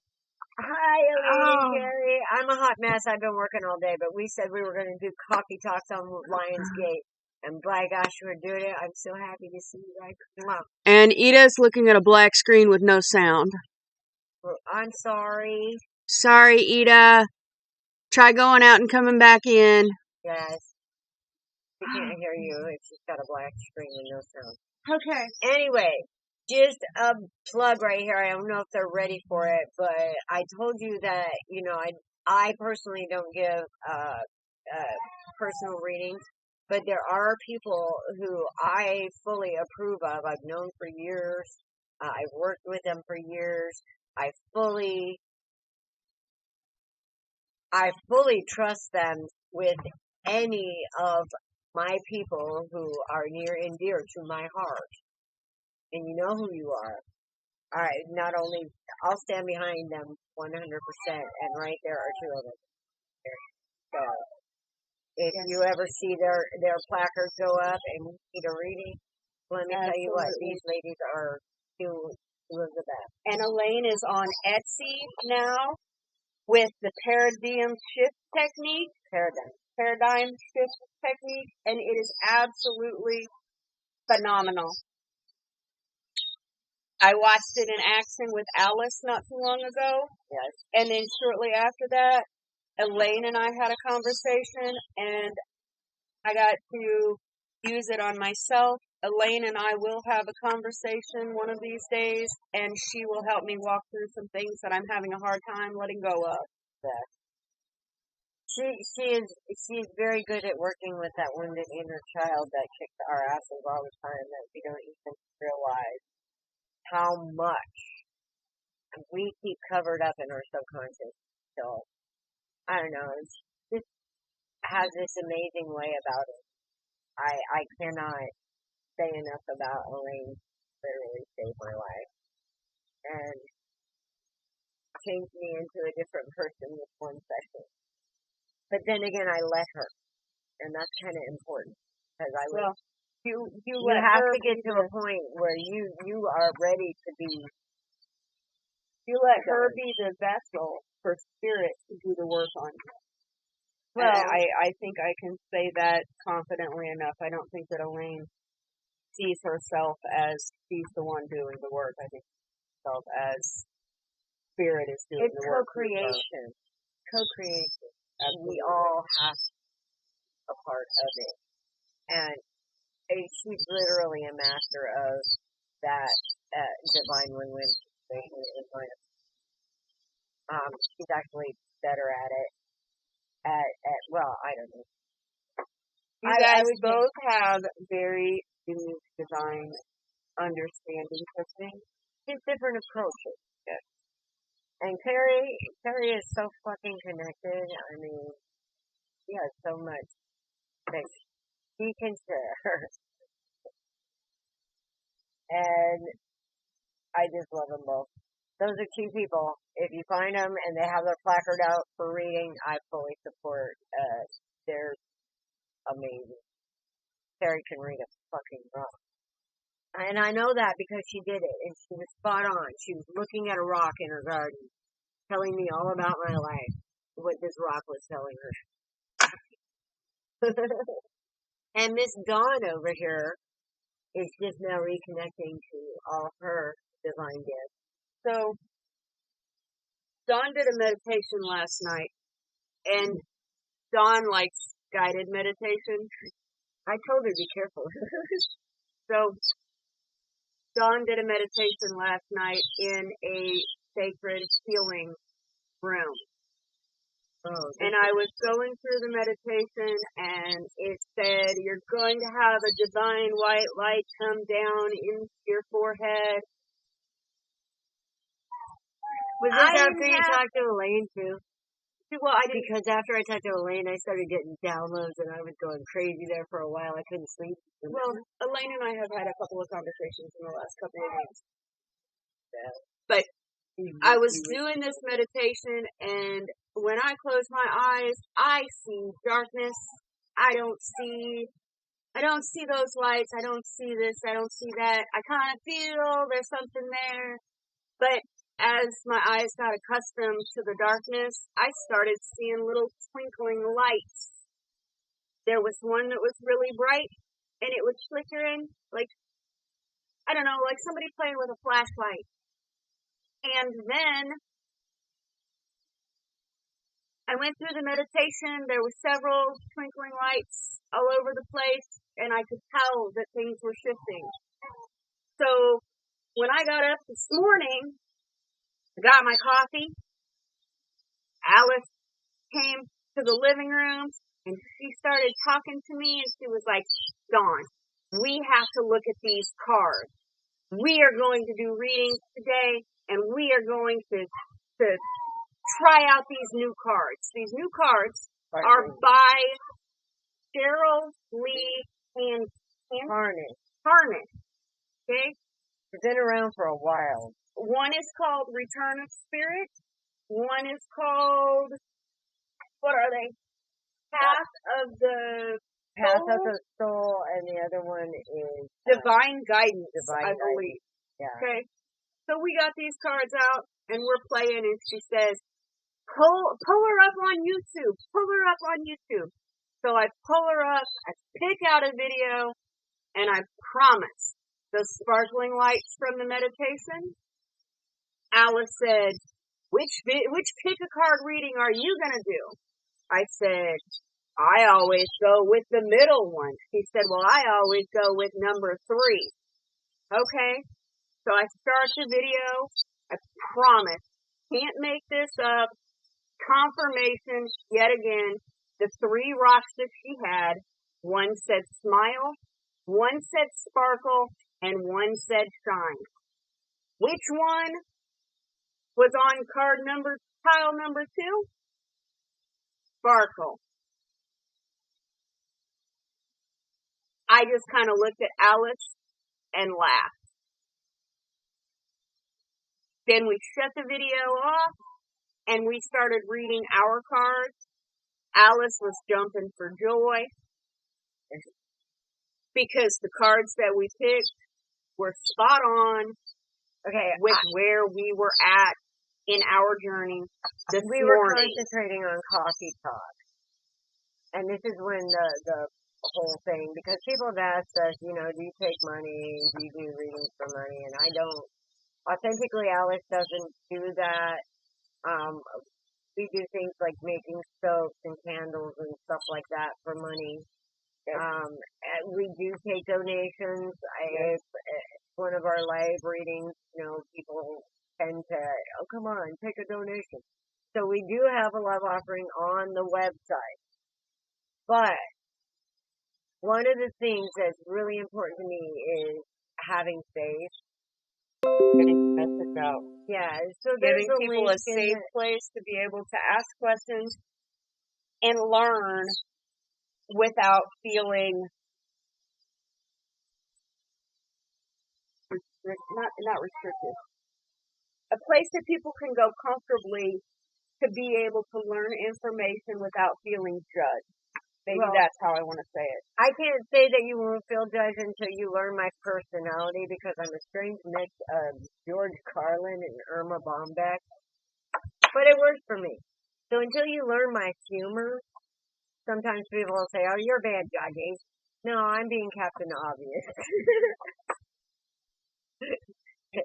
Hi, Elaine and Oh. Carrie. I'm a hot mess. I've been working all day, but we said we were going to do coffee talks on Lionsgate. And by gosh, we're doing it. I'm so happy to see you guys. Mwah. And Ida's looking at a black screen with no sound. Well, I'm sorry. Sorry, Ida. Try going out and coming back in. Yes. We can't hear you. It's just got a black screen and no sound. Okay. Anyway, just a plug right here. I don't know if they're ready for it, but I told you that, I personally don't give personal readings, but there are people who I fully approve of. I've known for years. I've worked with them for years. I fully trust them with any of my people who are near and dear to my heart. And you know who you are. Not only, I'll stand behind them 100%, and right there are two of them. So, if you ever see their placards go up and need a reading, let me tell you what, these ladies are two of the best. And Elaine is on Etsy now with the paradigm shift technique. Paradigm shift technique, and it is absolutely phenomenal. I watched it in action with Alice not too long ago. Yes. And then shortly after that, Elaine and I had a conversation, and I got to use it on myself. Elaine and I will have a conversation one of these days, and she will help me walk through some things that I'm having a hard time letting go of. Yes. She is very good at working with that wounded inner child that kicks our asses all the time that we don't even realize how much we keep covered up in our subconscious. So, I don't know, it just has this amazing way about it. I cannot say enough about Elaine. Literally saved my life. And changed me into a different person with one session. But then again, I let her. And that's kind of important. Because you have to get to a point where you are ready to be. You let her be the vessel for spirit to do the work on you. Well, I think I can say that confidently enough. I don't think that Elaine sees herself as she's the one doing the work. I think herself as spirit is doing the work. It's co-creation. Co-creation. And we all have a part of it. And she's literally a master of that divine win-win situation in my opinion. She's actually better at it. Well, I don't know. You guys both have very unique divine understandings of things. Just different approaches. Yes. And Carrie is so fucking connected. I mean, she has so much that she can share. And I just love them both. Those are two people. If you find them and they have their placard out for reading, I fully support. They're amazing. Carrie can read a fucking rock. And I know that because she did it, and she was spot on. She was looking at a rock in her garden, telling me all about my life, what this rock was telling her. And Miss Dawn over here is just now reconnecting to all her divine gifts. So, Dawn did a meditation last night, and Dawn likes guided meditation. I told her to be careful. So, Dawn did a meditation last night in a sacred healing room. Oh, and I was going through the meditation, and it said, you're going to have a divine white light come down into your forehead. Was this after you talked to Elaine, too? Well, because after I talked to Elaine, I started getting downloads, and I was going crazy there for a while. I couldn't sleep. Well, Elaine and I have had a couple of conversations in the last couple of weeks. Yeah. But I was doing this meditation, and when I close my eyes, I see darkness. I don't see those lights. I don't see this. I don't see that. I kind of feel there's something there. But as my eyes got accustomed to the darkness, I started seeing little twinkling lights. There was one that was really bright, and it was flickering, like, I don't know, like somebody playing with a flashlight. And then I went through the meditation. There were several twinkling lights all over the place, and I could tell that things were shifting. So when I got up this morning, I got my coffee. Alice came to the living room, and she started talking to me, and she was like, Dawn, we have to look at these cards. We are going to do readings today, and we are going to try out these new cards. These new cards are by Cheryl Lee and Harness. Okay? It's been around for a while. One is called Return of Spirit. One is called, what are they? Path of the Soul, and the other one is Divine Guidance, I believe. Yeah. Okay. So we got these cards out, and we're playing, and she says, pull her up on YouTube. Pull her up on YouTube. So I pull her up, I pick out a video, and I promise the sparkling lights from the meditation. Alice said, which pick a card reading are you going to do? I said, I always go with the middle one. She said, well, I always go with number 3. Okay. So I start the video. I promise. Can't make this up. Confirmation yet again. The 3 rocks that she had. One said smile. One said sparkle. And one said shine. Which one was on pile number 2? Sparkle. I just kind of looked at Alice and laughed. Then we shut the video off and we started reading our cards. Alice was jumping for joy because the cards that we picked were spot on with where we were at in our journey this morning. We were concentrating on coffee talk. And this is when the whole thing, because people have asked us, do you take money? Do you do readings for money? And I don't. Authentically, Alice doesn't do that. We do things like making soaps and candles and stuff like that for money. We do take donations. It's one of our live readings, people tend to, oh, come on, take a donation. So we do have a love offering on the website. But one of the things that's really important to me is having faith. Getting the message out. Yeah, so giving people a safe place to be able to ask questions and learn without feeling not restricted. A place that people can go comfortably to be able to learn information without feeling judged. Maybe that's how I want to say it. I can't say that you won't feel judged until you learn my personality, because I'm a strange mix of George Carlin and Irma Bombeck. But it works for me. So until you learn my humor, sometimes people will say, oh, you're bad, Jackie. No, I'm being Captain Obvious.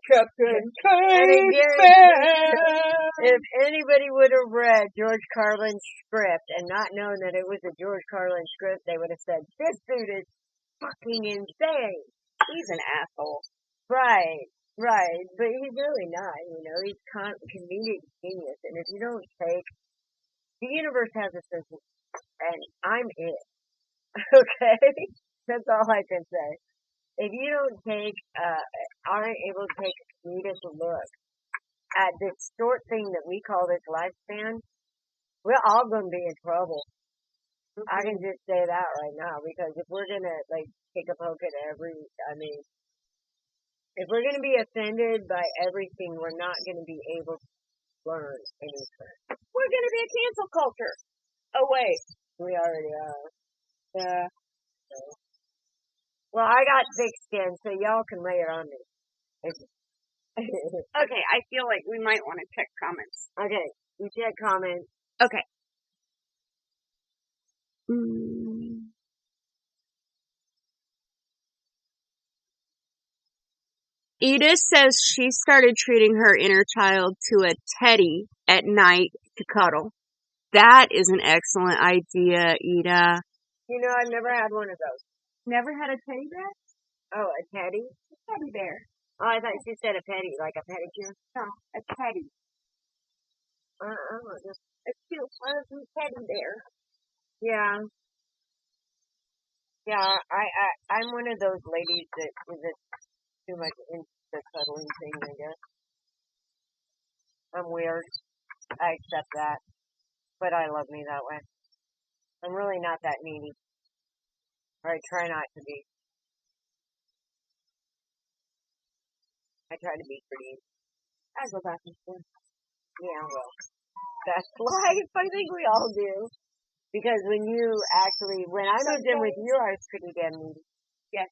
Captain If anybody would have read George Carlin's script and not known that it was a George Carlin script, they would have said, this dude is fucking insane. He's an asshole. Right. But he's really not, he's comedic genius. And if you don't take, the universe has a sense of, and I'm it. Okay? That's all I can say. If you don't aren't able to take a comedic look at this short thing that we call this lifespan, we're all going to be in trouble. Mm-hmm. I can just say that right now, because if we're going to, take a poke at if we're going to be offended by everything, we're not going to be able to learn anything. We're going to be a cancel culture. Oh, wait. We already are. Yeah. Well, I got thick skin, so y'all can lay it on me. Okay, I feel like we might want to check comments. Okay, you check comments. Okay. Edith says she started treating her inner child to a teddy at night to cuddle. That is an excellent idea, Ida. You know, I've never had one of those. Never had a teddy bear? Oh, a teddy? A teddy bear. Oh, I thought she said a petty, like a pedicure. No, a teddy. Just a cute fuzzy teddy bear. Yeah. Yeah, I'm one of those ladies that isn't too much into the cuddling thing, I guess. I'm weird. I accept that. But I love me that way. I'm really not that needy. Or I try not to be. I try to be pretty. I go back and forth. Yeah, well, that's life. I think we all do. Because when I moved in with you, I was pretty damn needy. Yes.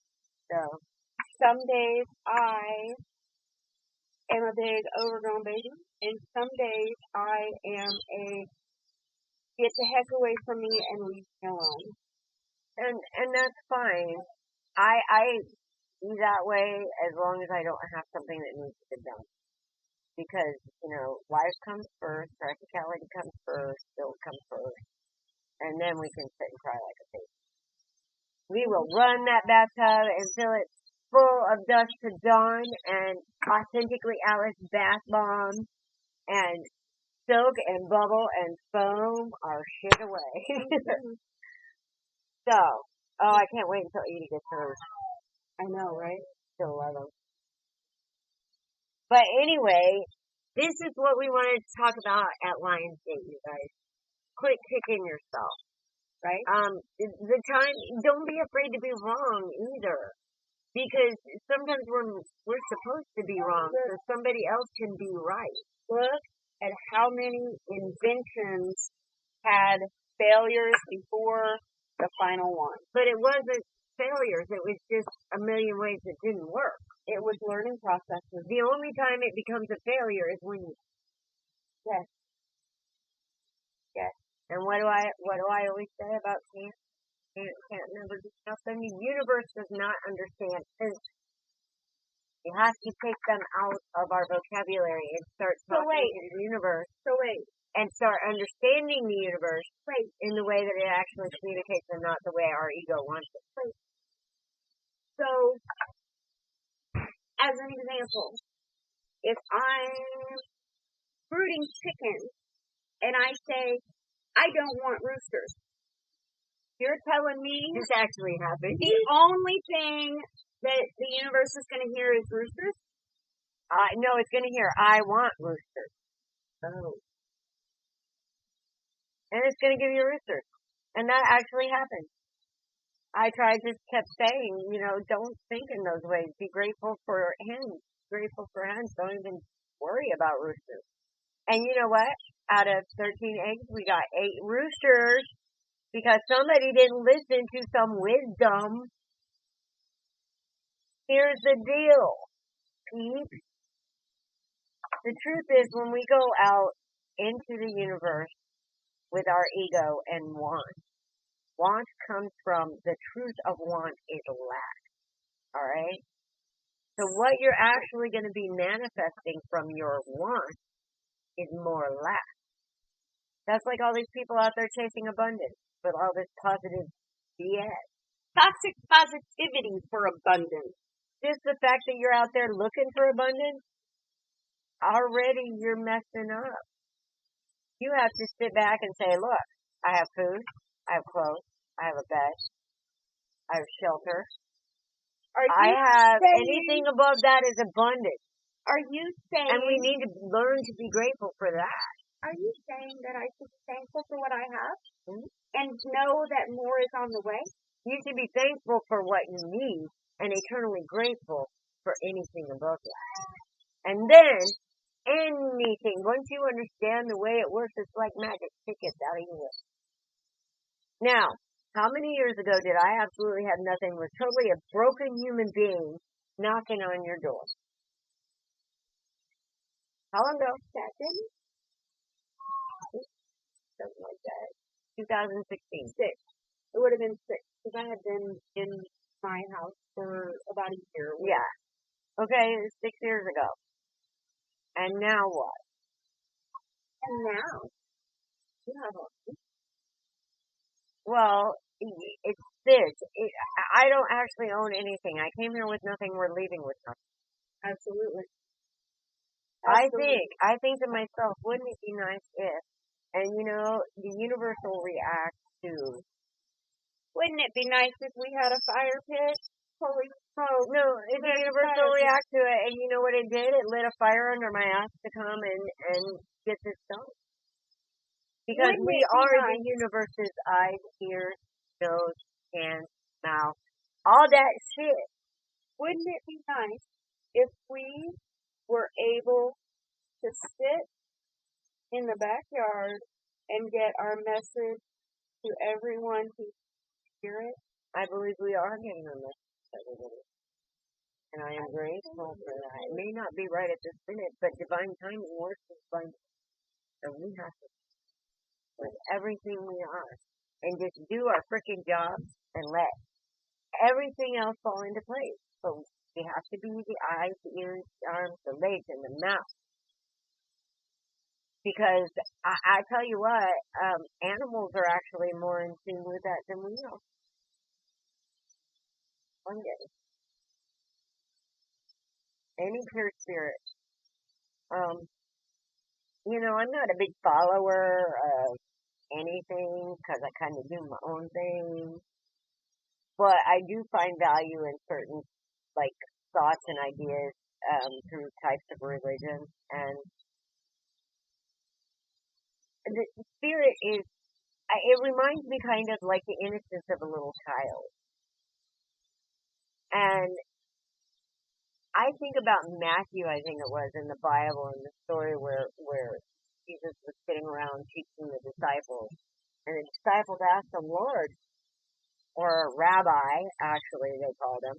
So, some days I am a big overgrown baby, and some days I am a get the heck away from me and leave me alone. And that's fine. I be that way as long as I don't have something that needs to be done. Because, life comes first, practicality comes first, bills come first, and then we can sit and cry like a baby. We will run that bathtub until it's full of dust to dawn and authentically Alice bath bomb and soak and bubble and foam our shit away. So, I can't wait until Edie gets hers. I know, right? Still love them. But anyway, this is what we wanted to talk about at Lionsgate, you guys. Quit kicking yourself, right? Don't be afraid to be wrong either. Because sometimes we're supposed to be wrong, so somebody else can be right. Look at how many inventions had failures before the final one. But it wasn't failures, it was just a million ways it didn't work. It was learning processes. The only time it becomes a failure is when you... Yes. Yes. And what do I always say about can't never do something? The universe does not understand. You have to take them out of our vocabulary and start talking to the universe. And start understanding the universe in the way that it actually communicates and not the way our ego wants it. So, as an example, if I'm brooding chicken and I say, I don't want roosters, you're telling me this actually happened. The only thing that the universe is going to hear is roosters? No, it's going to hear, I want roosters. Oh. And it's going to give you a rooster. And that actually happened. I just kept saying, don't think in those ways. Be grateful for hens. Grateful for hens. Don't even worry about roosters. And you know what? Out of 13 eggs, we got 8 roosters because somebody didn't listen to some wisdom. Here's the deal, peeps. The truth is, when we go out into the universe with our ego and want comes from the truth of want is lack. Alright? So what you're actually going to be manifesting from your want is more lack. That's like all these people out there chasing abundance with all this positive BS. Toxic positivity for abundance. Just the fact that you're out there looking for abundance, already you're messing up. You have to sit back and say, look, I have food, I have clothes, I have a bed, I have shelter. I have anything above that is abundance. Are you saying... And we need to learn to be grateful for that. Are you saying that I should be thankful for what I have? Mm-hmm. And know that more is on the way? You should be thankful for what you need and eternally grateful for anything above that. And then, anything, once you understand the way it works, it's like magic tickets out of your way. Now, how many years ago did I absolutely have nothing, was totally a broken human being knocking on your door? How long ago? Something like that. 2016. 6. It would have been 6 because I had been in my house for about a year. Yeah. Okay, 6 years ago. And now what? And now you have a Well, it's this. I don't actually own anything. I came here with nothing. We're leaving with nothing. absolutely. I think to myself, wouldn't it be nice if, and the universe will react to, Wouldn't it be nice if we had a fire pit? Holy smoke! no, if the universe will react to it, and you know what it did? It lit a fire under my ass to come and get this done. Because Wouldn't we it be are the nice? universe's eyes, ears, nose, hands, mouth, all that shit. Wouldn't it be nice if we were able to sit in the backyard and get our message to everyone who hear it? I believe we are getting a message to everybody. And I am grateful for that. It may not be right at this minute, but divine timing works with divine. So we have to with everything we are and just do our freaking jobs and let everything else fall into place. So we have to be the eyes, the ears, the arms, the legs, and the mouth. Because I tell you what, animals are actually more in tune with that than we are. One day. Any pure spirit. I'm not a big follower of anything because I kind of do my own thing. But I do find value in certain, like, thoughts and ideas through types of religion. And the spirit is, it reminds me kind of like the innocence of a little child. And I think about Matthew, I think it was, in the Bible, in the story where Jesus was sitting around teaching the disciples. And the disciples asked him, Lord, or Rabbi, actually they called him,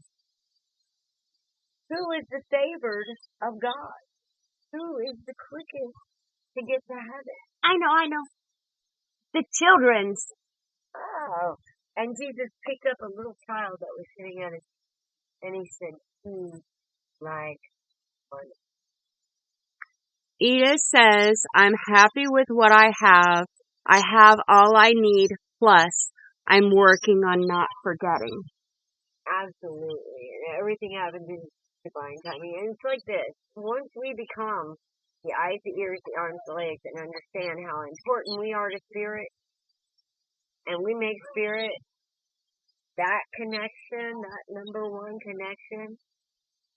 who is the favored of God? Who is the quickest to get to heaven? I know. The children's. Oh. And Jesus picked up a little child that was sitting at his, and he said, like one. Edith says, I'm happy with what I have. I have all I need, plus I'm working on not forgetting. Absolutely. And everything happens in divine timing. And it's like this. Once we become the eyes, the ears, the arms, the legs, and understand how important we are to spirit, and we make spirit that connection, that number one connection,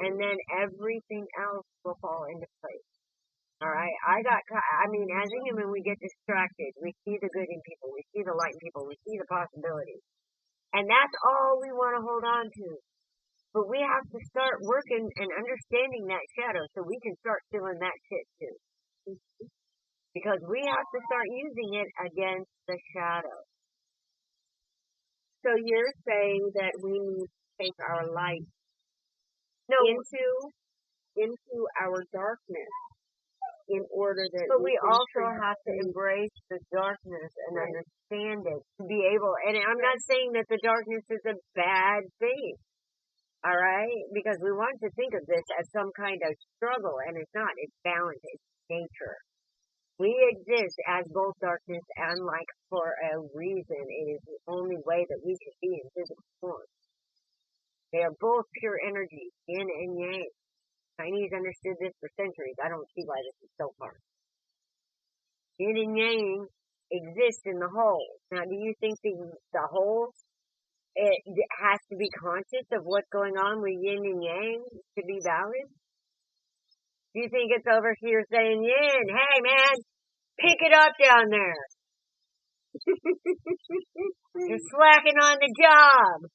and then everything else will fall into place. Alright? As a human, we get distracted. We see the good in people. We see the light in people. We see the possibilities. And that's all we want to hold on to. But we have to start working and understanding that shadow so we can start feeling that shit too. Because we have to start using it against the shadow. So you're saying that we need to take our light into our darkness in order that but we also have to embrace the darkness and understand it to be able, and I'm not saying that the darkness is a bad thing. All right? Because we want to think of this as some kind of struggle, and it's not. It's balance. It's nature. We exist as both darkness and light for a reason. It is the only way that we can be in physical form. They are both pure energy, yin and yang. Chinese understood this for centuries. I don't see why this is so hard. Yin and yang exist in the whole. Now, do you think the whole it has to be conscious of what's going on with yin and yang to be valid? Do you think it's over here saying, yin, hey man, pick it up down there. You're slacking on the job.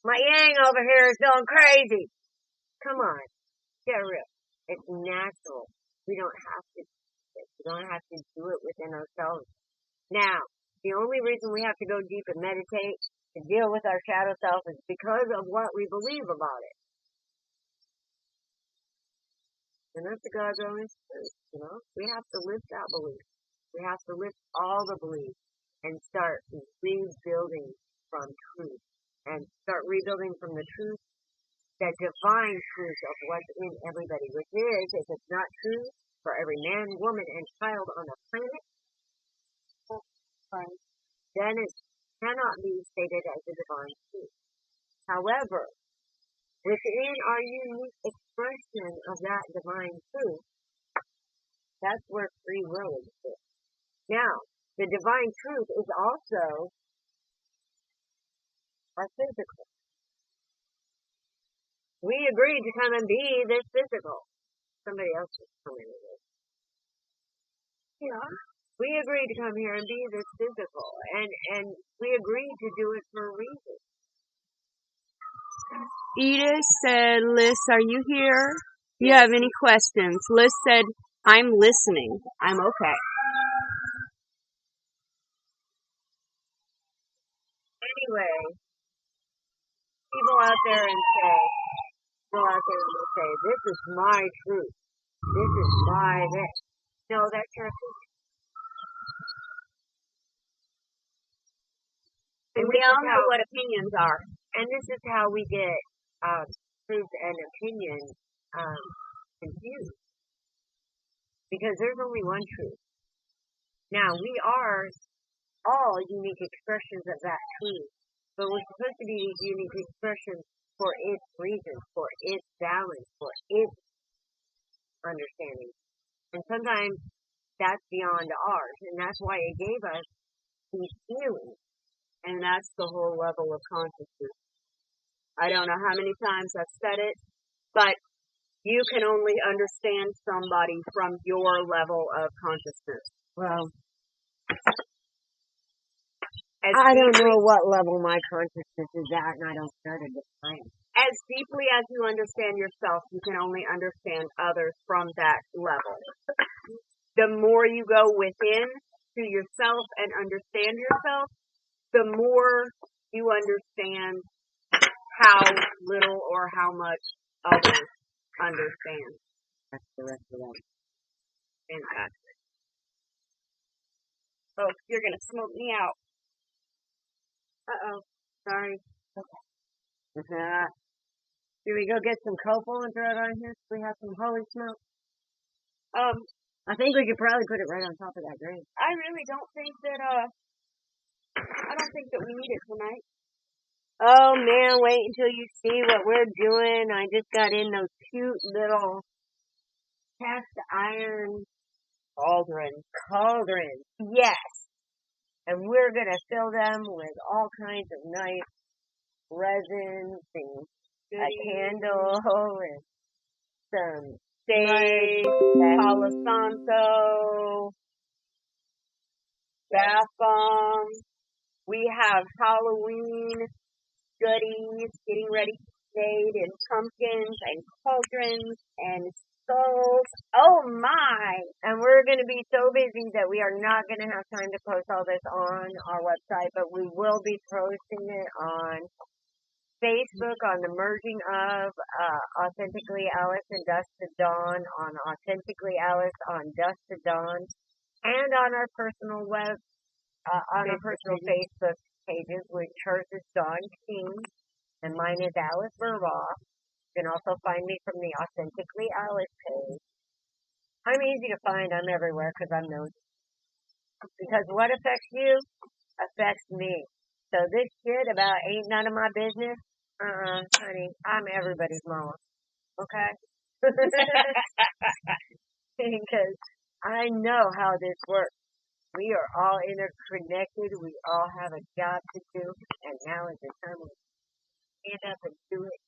My yang over here is going crazy. Come on, get real. It's natural. We don't have to do it. We don't have to do it within ourselves. Now, the only reason we have to go deep and meditate to deal with our shadow self is because of what we believe about it. And that's the God's honest truth, you know? We have to lift that belief. We have to lift all the beliefs and start rebuilding from truth. And start rebuilding from the truth, that divine truth of what's in everybody, which is, if it's not true for every man, woman, and child on the planet, then it cannot be stated as a divine truth. However, within our unique expression of that divine truth, that's where free will exists. Now, the divine truth is also our physical. We agreed to come and be this physical. Somebody else is coming in this. Yeah. We agreed to come here and be this physical. And we agreed to do it for a reason. Edith said, Liz, are you here? Do you have any questions? Liz said, I'm listening. I'm okay. Anyway, people out there and say, this is my truth. This is my this. No, that's your opinion. And we all know what opinions are. And this is how we get truth and opinion confused. Because there's only one truth. Now, we are all unique expressions of that truth. But we're supposed to be these unique expressions for its reasons, for its balance, for its understanding. And sometimes that's beyond ours. And that's why it gave us these feelings. And that's the whole level of consciousness. I don't know how many times I've said it, but you can only understand somebody from your level of consciousness. Well, I don't know what level my consciousness is at, and I don't start to define it. As deeply as you understand yourself, you can only understand others from that level. The more you go within to yourself and understand yourself, the more you understand how little or how much others understand. That's the rest of that. Fantastic. Oh, you're going to smoke me out. Uh-oh. Sorry. Okay. Should we go get some copal and throw it on here so we have some holy smoke? I think we could probably put it right on top of that green. I really don't think that, we need it tonight. Oh man, wait until you see what we're doing. I just got in those cute little cast iron cauldrons. Yes. And we're gonna fill them with all kinds of nice resins and a candle and some sage, Palo Santo, bath bomb. We have Halloween goodies getting ready to be made, and pumpkins and cauldrons and skulls. Oh my! And we're going to be so busy that we are not going to have time to post all this on our website, but we will be posting it on Facebook, on the merging of Authentically Alice and Dust to Dawn, on Authentically Alice on Dust to Dawn, and on our personal personal Facebook pages, which hers is Dawn King, and mine is Alice Burbaugh. You can also find me from the Authentically Alice page. I'm easy to find. I'm everywhere because I'm nosy. Because what affects you affects me. So this shit about ain't none of my business, honey, I'm everybody's mama. Okay? Because I know how this works. We are all interconnected. We all have a job to do. And now is the time to stand up and do it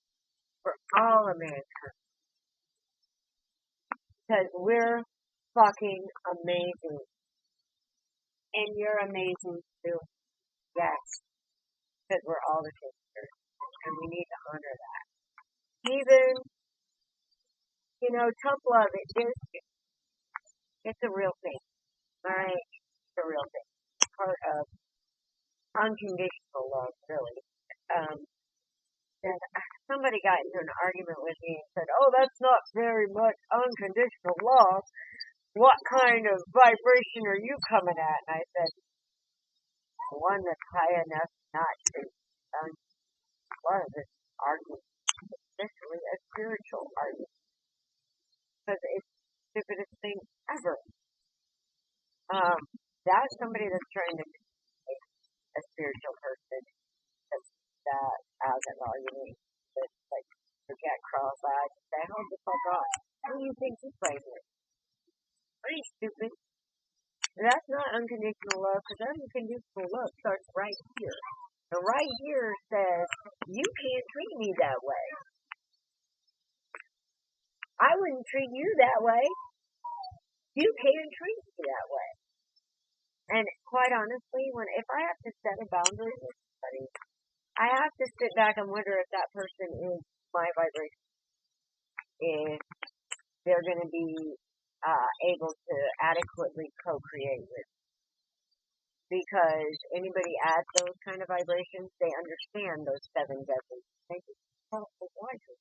for all of mankind. Because we're fucking amazing. And you're amazing too. Yes. Because we're all the sisters. And we need to honor that. Even, tough love, it's a real thing. Alright? It's a real thing. Part of unconditional love, really. somebody got into an argument with me and said, "Oh, that's not very much unconditional love. What kind of vibration are you coming at?" And I said, "One that's high enough not to love this argument, especially a spiritual argument, because it's the stupidest thing ever." That's somebody that's trying to be a spiritual person that as an argument with like forget cross-eyed and say, "Oh, the fuck off. What do you think you play with? Are you stupid?" That's not unconditional love, because unconditional love starts right here. The right here says, "You can't treat me that way. I wouldn't treat you that way. You can't treat me that way." And quite honestly, if I have to set a boundary with somebody, I have to sit back and wonder if that person is my vibration. If they're going to be able to adequately co-create with. Because anybody at those kind of vibrations, they understand those 7 deadly. They just tell the wisely.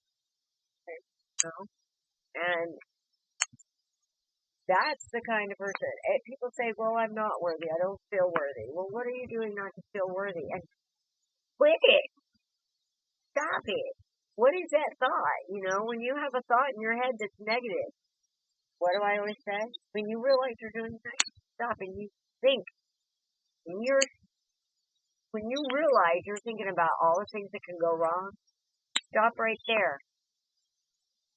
And that's the kind of person. People say, "Well, I'm not worthy. I don't feel worthy." Well, what are you doing not to feel worthy? And quit it. Stop it. What is that thought? When you have a thought in your head that's negative, what do I always say? When you realize you're doing things, stop and you think. When you realize you're thinking about all the things that can go wrong, stop right there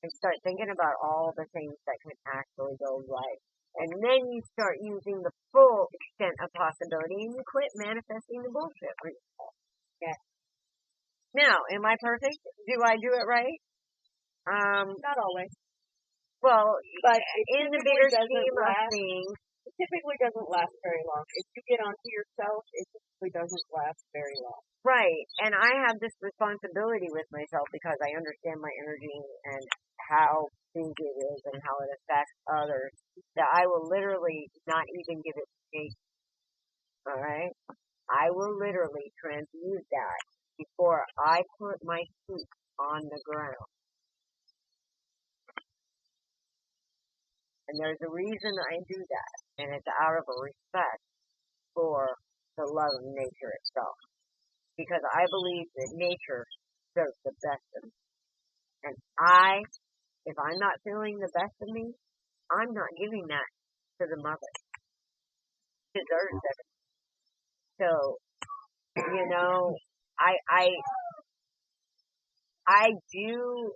and start thinking about all the things that can actually go right. And then you start using the full extent of possibility and you quit manifesting the bullshit for yourself. Yeah. Now, am I perfect? Do I do it right? Not always. Well, but in the bigger scheme of things, it typically doesn't last very long. If you get onto yourself, it typically doesn't last very long. Right. And I have this responsibility with myself because I understand my energy and how big it is and how it affects others, that I will literally not even give it space. Alright? I will literally transmute that before I put my feet on the ground. And there's a reason I do that, and it's out of a respect for the love of nature itself. Because I believe that nature serves the best of me. And if I'm not feeling the best of me, I'm not giving that to the mother. She deserves it. So, I do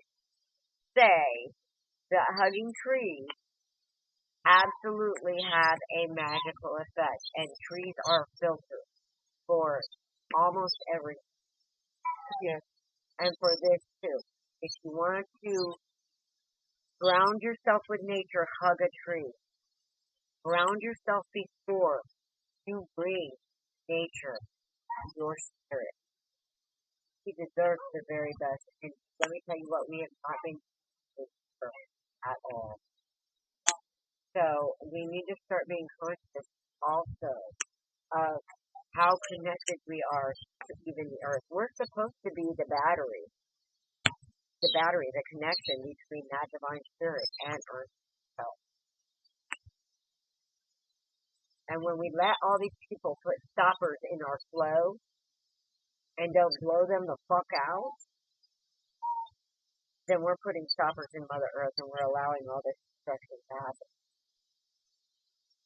say that hugging trees absolutely have a magical effect, and trees are filters for almost everything. Yes. And for this too. If you want to ground yourself with nature, hug a tree. Ground yourself before you bring nature your spirit. He deserves the very best. And let me tell you what, we have not been at all. So we need to start being conscious also of how connected we are to even the earth. We're supposed to be the battery, the connection between that divine spirit and earth itself. And when we let all these people put stoppers in our flow and don't blow them the fuck out, then we're putting stoppers in Mother Earth and we're allowing all this destruction to happen.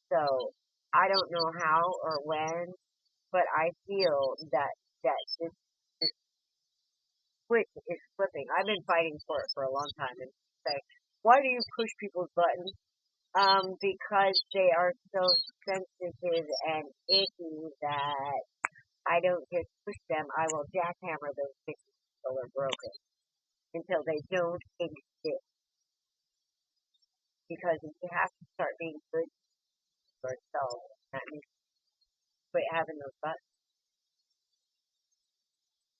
So, I don't know how or when, but I feel that this switch is flipping. I've been fighting for it for a long time. And say, why do you push people's buttons? Because they are so sensitive and icky that I don't just push them. I will jackhammer those things until they're broken, until they don't exist. Because you have to start being good for yourself. That means quit having those buttons.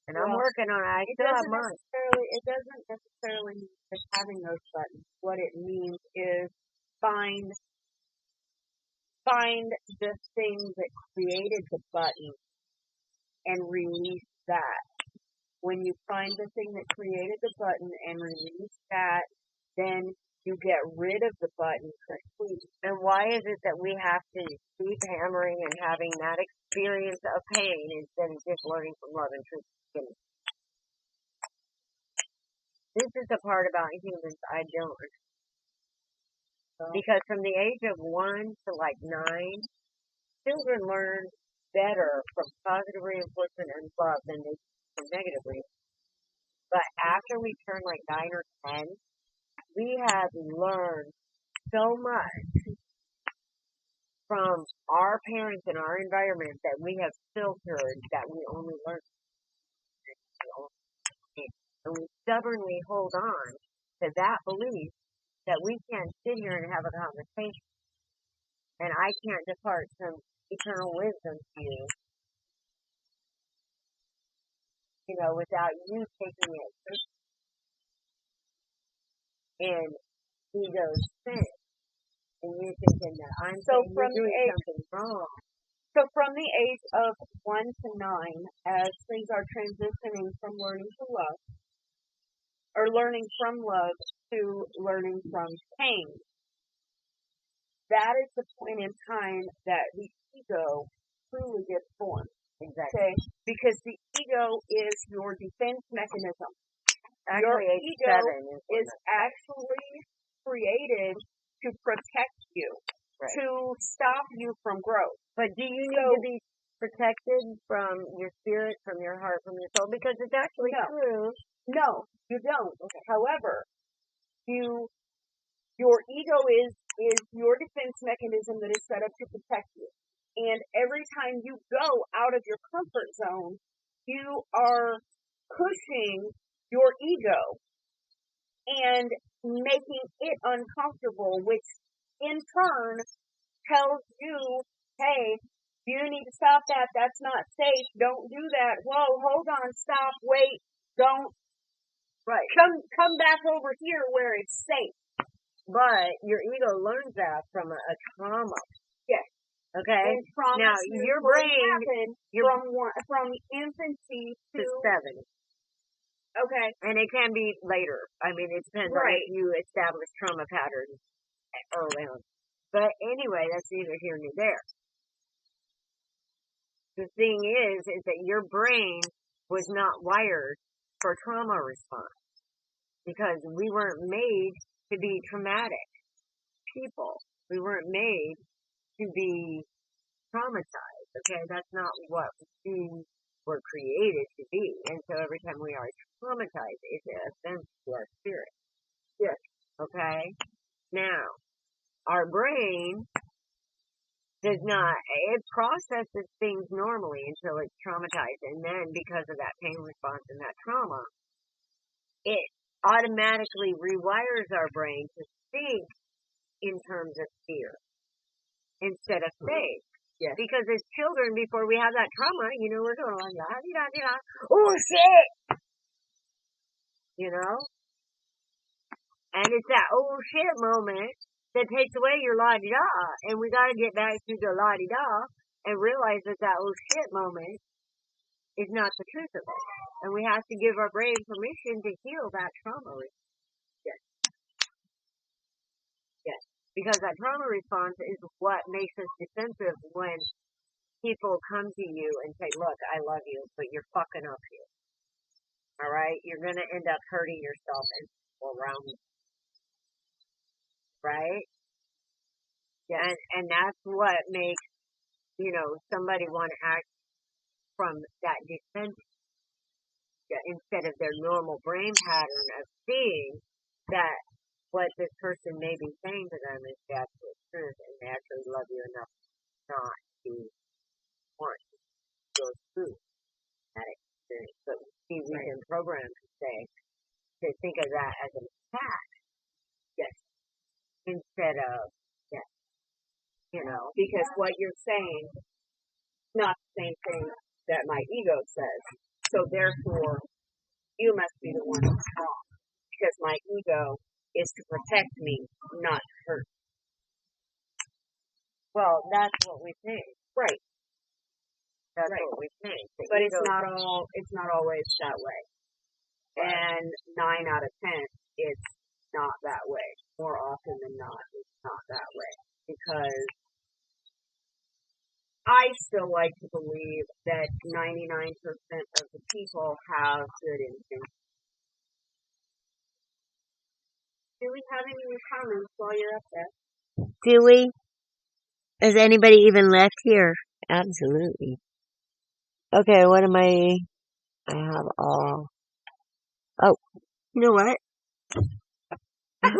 And I'm working on it. I still have mine. It doesn't necessarily mean just having those buttons. What it means is find the thing that created the button and release that. When you find the thing that created the button and release that, then you get rid of the button completely. And why is it that we have to keep hammering and having that experience of pain instead of just learning from love and truth? This is the part about humans I don't. Because from the age of 1 to like 9, children learn better from positive reinforcement and love than they do from negative reinforcement. But after we turn like 9 or 10, we have learned so much from our parents and our environment that we have filtered that we only learn. And we stubbornly hold on to that belief that we can't sit here and have a conversation. And I can't depart from eternal wisdom to you, without you taking it and ego's sin. And you thinking that I'm doing something wrong. So from the age of 1 to 9, as things are transitioning from learning to love, or learning from love to learning from pain, that is the point in time that the ego truly gets formed. Exactly. Okay? Because the ego is your defense mechanism. Actually, your ego 7 is actually created to protect you, right, to stop you from growth. But do you need to be protected from your spirit, from your heart, from your soul? Because it's actually true. No, you don't. Okay. However, your ego is your defense mechanism that is set up to protect you. And every time you go out of your comfort zone, you are pushing your ego and making it uncomfortable, which in turn tells you, hey, you need to stop that. That's not safe. Don't do that. Whoa, hold on. Stop. Wait. Don't. Right. Come back over here where it's safe. But your ego learns that from a trauma. Yes. Okay. Now your brain, from infancy to 7. Okay. And it can be later. I mean, it depends on if you establish trauma patterns early on. But anyway, that's neither here nor there. The thing is that your brain was not wired for trauma response because we weren't made to be traumatic people. We weren't made to be traumatized. Okay, that's not what we were created to be. And so every time we are traumatized, it's an offense to our spirit. Yes. Okay? Now, our brain does not, it processes things normally until it's traumatized. And then because of that pain response and that trauma, it automatically rewires our brain to think in terms of fear instead of faith. Yes. Because as children, before we have that trauma, we're going like, la-di-da-di-da. Oh, shit! And it's that oh, shit moment that takes away your la-di-da. And we got to get back to the la-di-da and realize that oh, shit moment is not the truth of it. And we have to give our brain permission to heal that trauma. Yes. Yes. Because that trauma response is what makes us defensive when people come to you and say, look, I love you, but you're fucking up here. All right? You're going to end up hurting yourself and people around you. Right? Yeah. And that's what makes, somebody want to act from that defense instead of their normal brain pattern of seeing that what this person may be saying to them is the absolute truth and they actually love you enough not to want to go through that experience. But we've been programmed to think of that as an attack. Yes. Instead of, because what you're saying is not the same thing that my ego says. So therefore, you must be the one who's wrong. Because my ego is to protect me, not to hurt. Well, that's what we think. Right. That's Right. what we think. But it's not always that way. Right. And 9 out of 10, it's not that way. More often than not, it's not that way. Because I still like to believe that 99% of the people have good intentions. Do we have any new comments while you're up there? Do we? Is anybody even left here? Absolutely. Okay, what am I have all. Oh, you know what? Oh,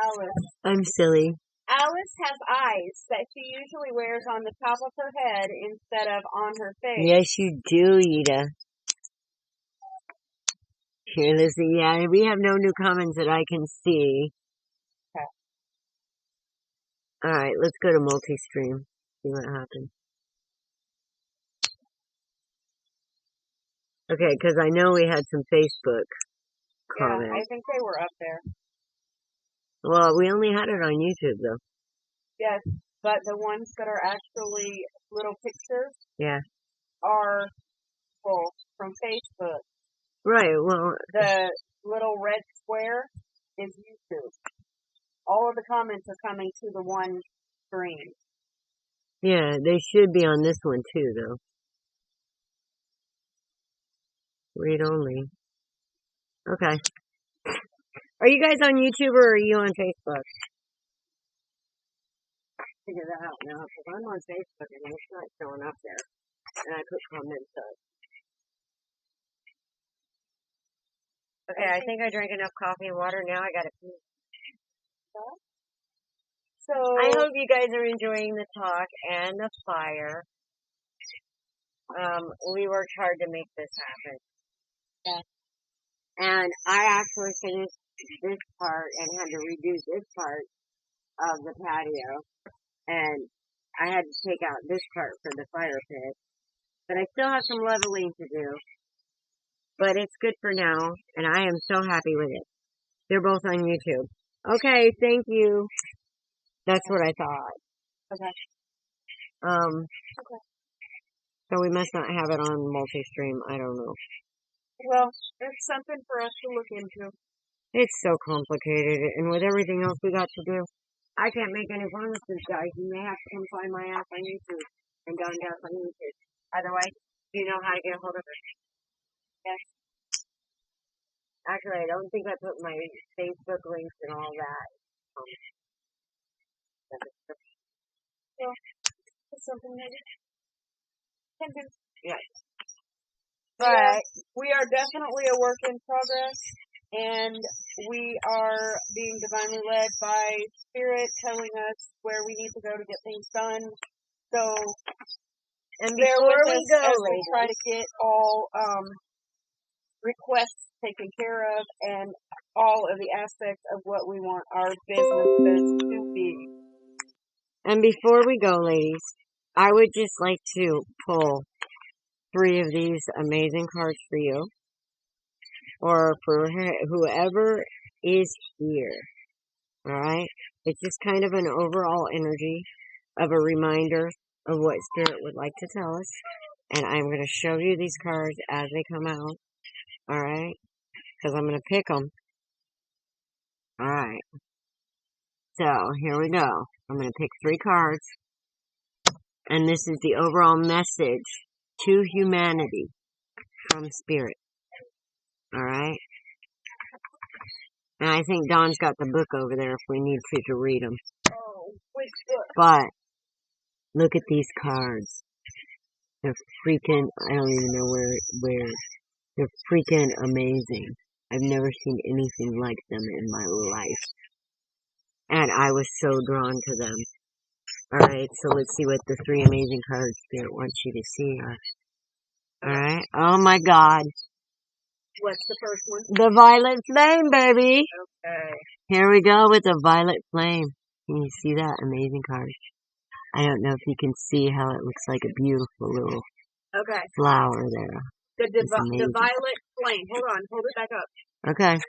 Alice. I'm silly. Alice has eyes that she usually wears on the top of her head instead of on her face. Yes, you do, Ida. Here, listen. Yeah, we have no new comments that I can see. Okay. All right, let's go to multi-stream. See what happens. Okay, because I know we had some Facebook comments. Yeah, I think they were up there. Well, we only had it on YouTube, though. Yes, but the ones that are actually little pictures Yeah. are full from Facebook. Right, well. The little red square is YouTube. All of the comments are coming to the one screen. Yeah, they should be on this one, too, though. Read only. Okay. Are you guys on YouTube or are you on Facebook? Figure that out now, because I'm on Facebook and it's not showing up there. And I put comments up. Okay, I think I drank enough coffee and water. Now I gotta pee. So I hope you guys are enjoying the talk and the fire. We worked hard to make this happen. Yeah. And I actually finished this part and had to redo this part of the patio. And I had to take out this part for the fire pit. But I still have some leveling to do. But it's good for now, and I am so happy with it. They're both on YouTube. Okay, thank you. That's what I thought. Okay. Okay. So we must not have it on multi-stream. I don't know. Well, it's something for us to look into. It's so complicated, and with everything else we got to do, I can't make any promises, guys. You may have to come find my ass on YouTube and Don Gas on YouTube. Otherwise, you know how to get a hold of her. Yes. Actually, I don't think I put my Facebook links and all that. So, it's something maybe can do. Yes. But we are definitely a work in progress, and we are being divinely led by Spirit telling us where we need to go to get things done. So, And bear before with we us go, as we ladies, try to get all requests taken care of and all of the aspects of what we want our businesses to be. and before we go, ladies, I would just like to pull 3 of these amazing cards for you, or for whoever is here. All right? It's just kind of an overall energy of a reminder of what Spirit would like to tell us. And I'm going to show you these cards as they come out. All right? Because I'm going to pick them. All right. So, here we go. I'm going to pick 3 cards. And this is the overall message to humanity from Spirit. All right? And I think Dawn's got the book over there if we need to read them. Oh, which book? But, look at these cards. They're freaking, I don't even know where. They're freaking amazing. I've never seen anything like them in my life. And I was so drawn to them. Alright, so let's see what the 3 amazing cards Spirit wants you to see are. Alright, oh my God. What's the first one? The violet flame, baby! Okay. Here we go with the violet flame. Can you see that amazing card? I don't know if you can see how it looks like a beautiful little flower there. The violet flame. Hold on. Hold it back up. Okay.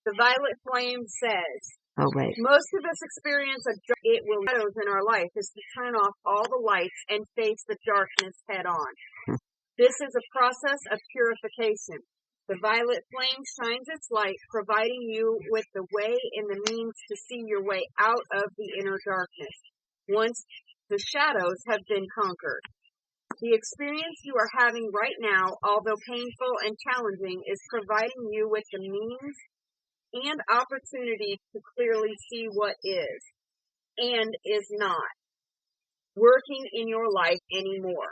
The violet flame says, Oh, wait. Most of us experience it will shadows in our life is to turn off all the lights and face the darkness head on. This is a process of purification. The violet flame shines its light, providing you with the way and the means to see your way out of the inner darkness, once the shadows have been conquered. The experience you are having right now, although painful and challenging, is providing you with the means and opportunity to clearly see what is and is not working in your life anymore.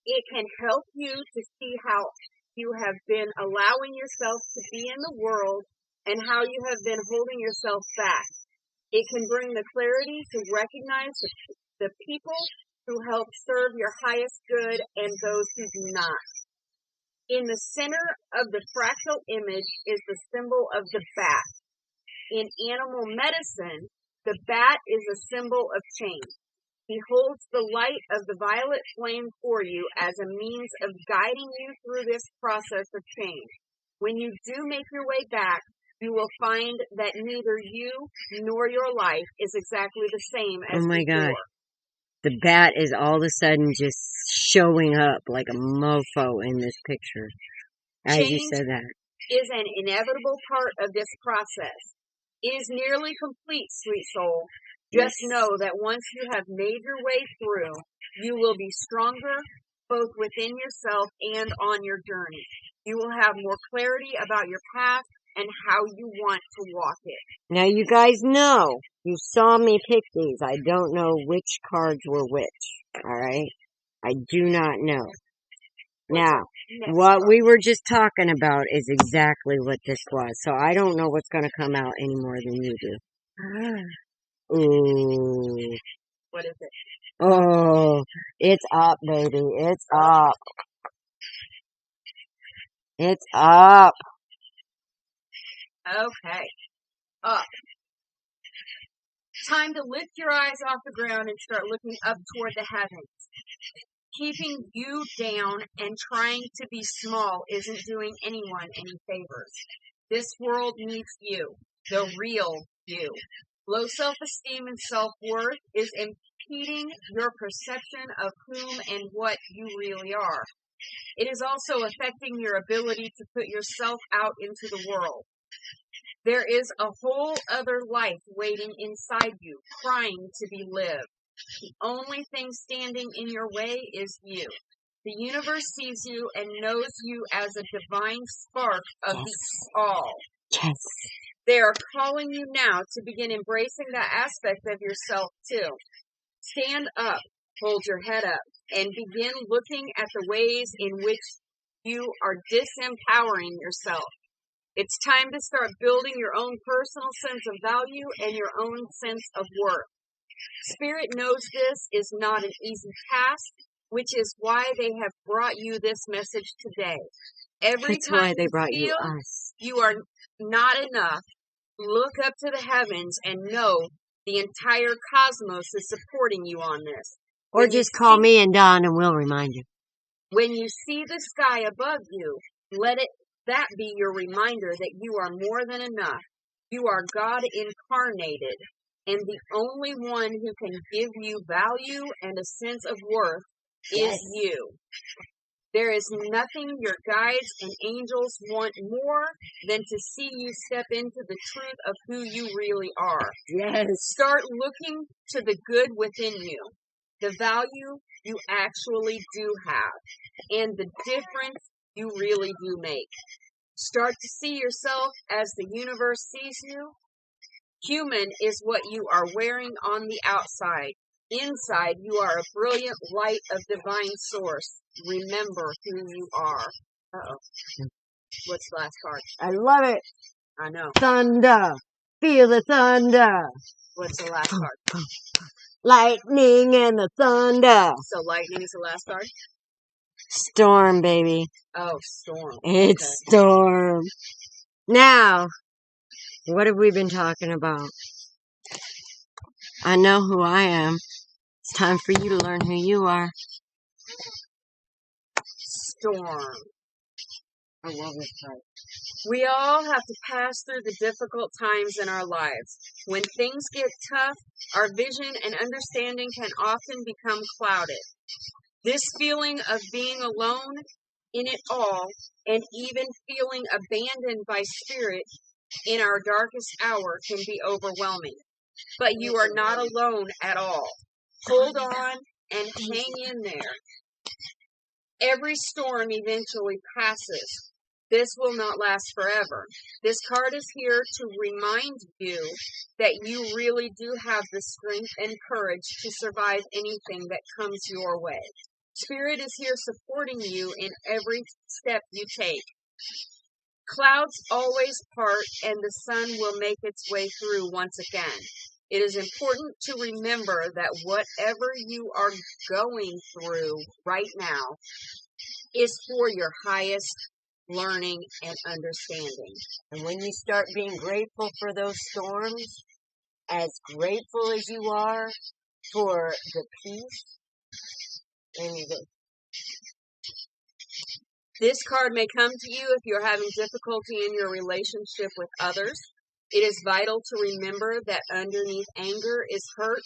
It can help you to see how you have been allowing yourself to be in the world and how you have been holding yourself back. It can bring the clarity to recognize the people who help serve your highest good and those who do not. In the center of the fractal image is the symbol of the bat. In animal medicine, the bat is a symbol of change. He holds the light of the violet flame for you as a means of guiding you through this process of change. When you do make your way back, you will find that neither you nor your life is exactly the same as Oh my before. God. The bat is all of a sudden just showing up like a mofo in this picture. As you Change said that. is an inevitable part of this process. It is nearly complete, sweet soul. Just know that once you have made your way through, you will be stronger, both within yourself and on your journey. You will have more clarity about your path and how you want to walk it. Now you guys know, you saw me pick these. I don't know which cards were which, alright? I do not know. Now, what we were just talking about is exactly what this was. So I don't know what's going to come out any more than you do. Ooh. What is it? Oh, it's up, baby. It's up. It's up. Okay. Up. Time to lift your eyes off the ground and start looking up toward the heavens. Keeping you down and trying to be small isn't doing anyone any favors. This world needs you, the real you. Low self-esteem and self-worth is impeding your perception of whom and what you really are. It is also affecting your ability to put yourself out into the world. There is a whole other life waiting inside you, crying to be lived. The only thing standing in your way is you. The universe sees you and knows you as a divine spark of the all. Yes. They are calling you now to begin embracing that aspect of yourself too. Stand up, hold your head up, and begin looking at the ways in which you are disempowering yourself. It's time to start building your own personal sense of value and your own sense of worth. Spirit knows this is not an easy task, which is why they have brought you this message today. Every That's time why they you brought feel you us. you are not enough, look up to the heavens and know the entire cosmos is supporting you on this. Or just call me and Don and we'll remind you. When you see the sky above you, let that be your reminder that you are more than enough. You are God incarnated, and the only one who can give you value and a sense of worth is you. There is nothing your guides and angels want more than to see you step into the truth of who you really are. Yes. Start looking to the good within you, the value you actually do have, and the difference you really do make. Start to see yourself as the universe sees you. Human is what you are wearing on the outside. Inside, you are a brilliant light of divine source. Remember who you are. Uh-oh. What's the last card? I love it. I know. Thunder. Feel the thunder. What's the last card? Lightning and the thunder. So lightning is the last card? Storm, baby. Oh, storm. It's Okay. storm. Now, what have we been talking about? I know who I am. It's time for you to learn who you are. Storm. I love this card. We all have to pass through the difficult times in our lives. When things get tough, our vision and understanding can often become clouded. This feeling of being alone in it all, and even feeling abandoned by spirit in our darkest hour, can be overwhelming. But you are not alone at all. Hold on and hang in there. Every storm eventually passes. This will not last forever. This card is here to remind you that you really do have the strength and courage to survive anything that comes your way. Spirit is here supporting you in every step you take. Clouds always part and the sun will make its way through once again. It is important to remember that whatever you are going through right now is for your highest learning and understanding. And when you start being grateful for those storms, as grateful as you are for the peace and the This card may come to you if you're having difficulty in your relationship with others. It is vital to remember that underneath anger is hurt.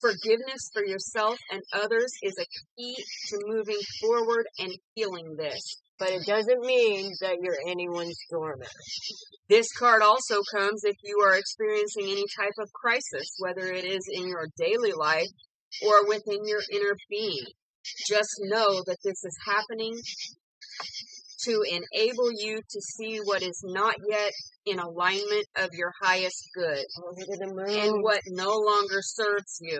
Forgiveness for yourself and others is a key to moving forward and healing this. but it doesn't mean that you're anyone's doormat. This card also comes if you are experiencing any type of crisis, whether it is in your daily life or within your inner being. Just know that this is happening to enable you to see what is not yet in alignment of your highest good and what no longer serves you.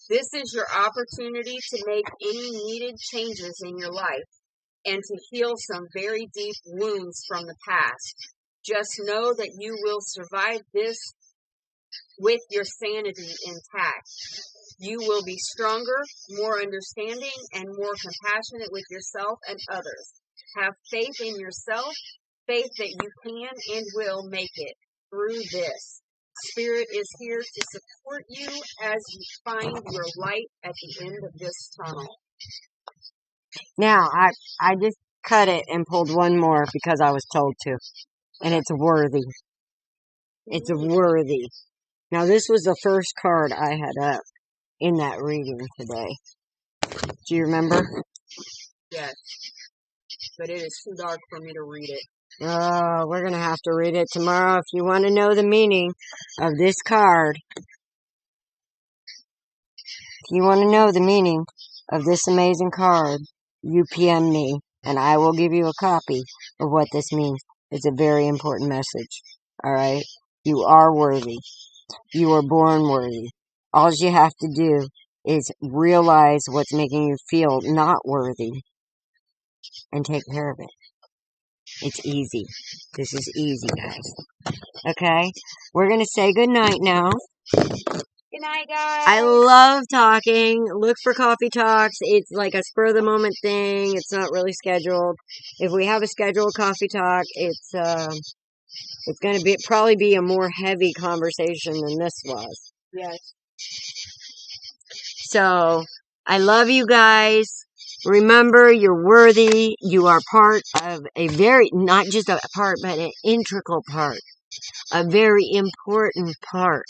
This is your opportunity to make any needed changes in your life and to heal some very deep wounds from the past. Just know that you will survive this with your sanity intact. You will be stronger, more understanding, and more compassionate with yourself and others. Have faith in yourself, faith that you can and will make it through this. Spirit is here to support you as you find your light at the end of this tunnel. Now, I just cut it and pulled one more because I was told to. And it's worthy. It's worthy. Now, this was the first card I had up in that reading today. Do you remember? Yes. But it is too dark for me to read it. Oh, we're going to have to read it tomorrow. If you want to know the meaning of this card, if you want to know the meaning of this amazing card, you PM me, and I will give you a copy of what this means. It's a very important message. All right? You are worthy. You were born worthy. All you have to do is realize what's making you feel not worthy and take care of it. It's easy. This is easy, guys. Okay? We're going to say goodnight now. Good night, guys. I love talking. Look for coffee talks. It's like a spur of the moment thing. It's not really scheduled. If we have a scheduled coffee talk, it's going to probably be a more heavy conversation than this was. Yes. So, I love you guys. Remember, you're worthy. You are part of a very, not just a part, but an integral part. A very important part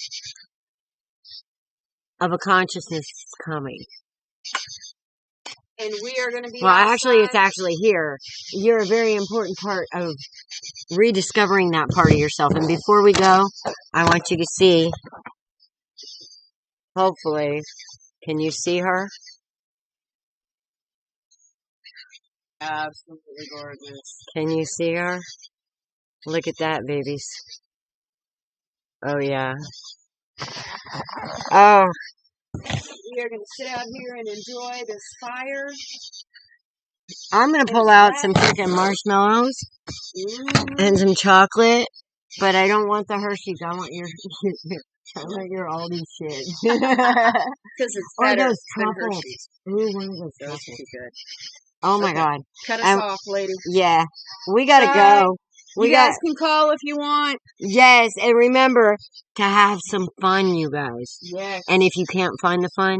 of a consciousness coming. And we are going to be Well, outside. actually, it's actually here. You're a very important part of rediscovering that part of yourself. And before we go, I want you to see, hopefully, can you see her? Absolutely gorgeous. Can you see her? Look at that, babies. Oh, yeah. Oh, We are going to sit out here and enjoy this fire. I'm going to pull out some freaking marshmallows and some chocolate, but I don't want the Hershey's. I want your Aldi shit. Because it's Or better those than truffles. Hershey's. Ooh, one of those Those truffles. would be good. Oh, my Okay. God. Cut us off, lady. Yeah. We got to Bye. go. You guys can call if you want. Yes, and remember to have some fun, you guys. Yes. And if you can't find the fun,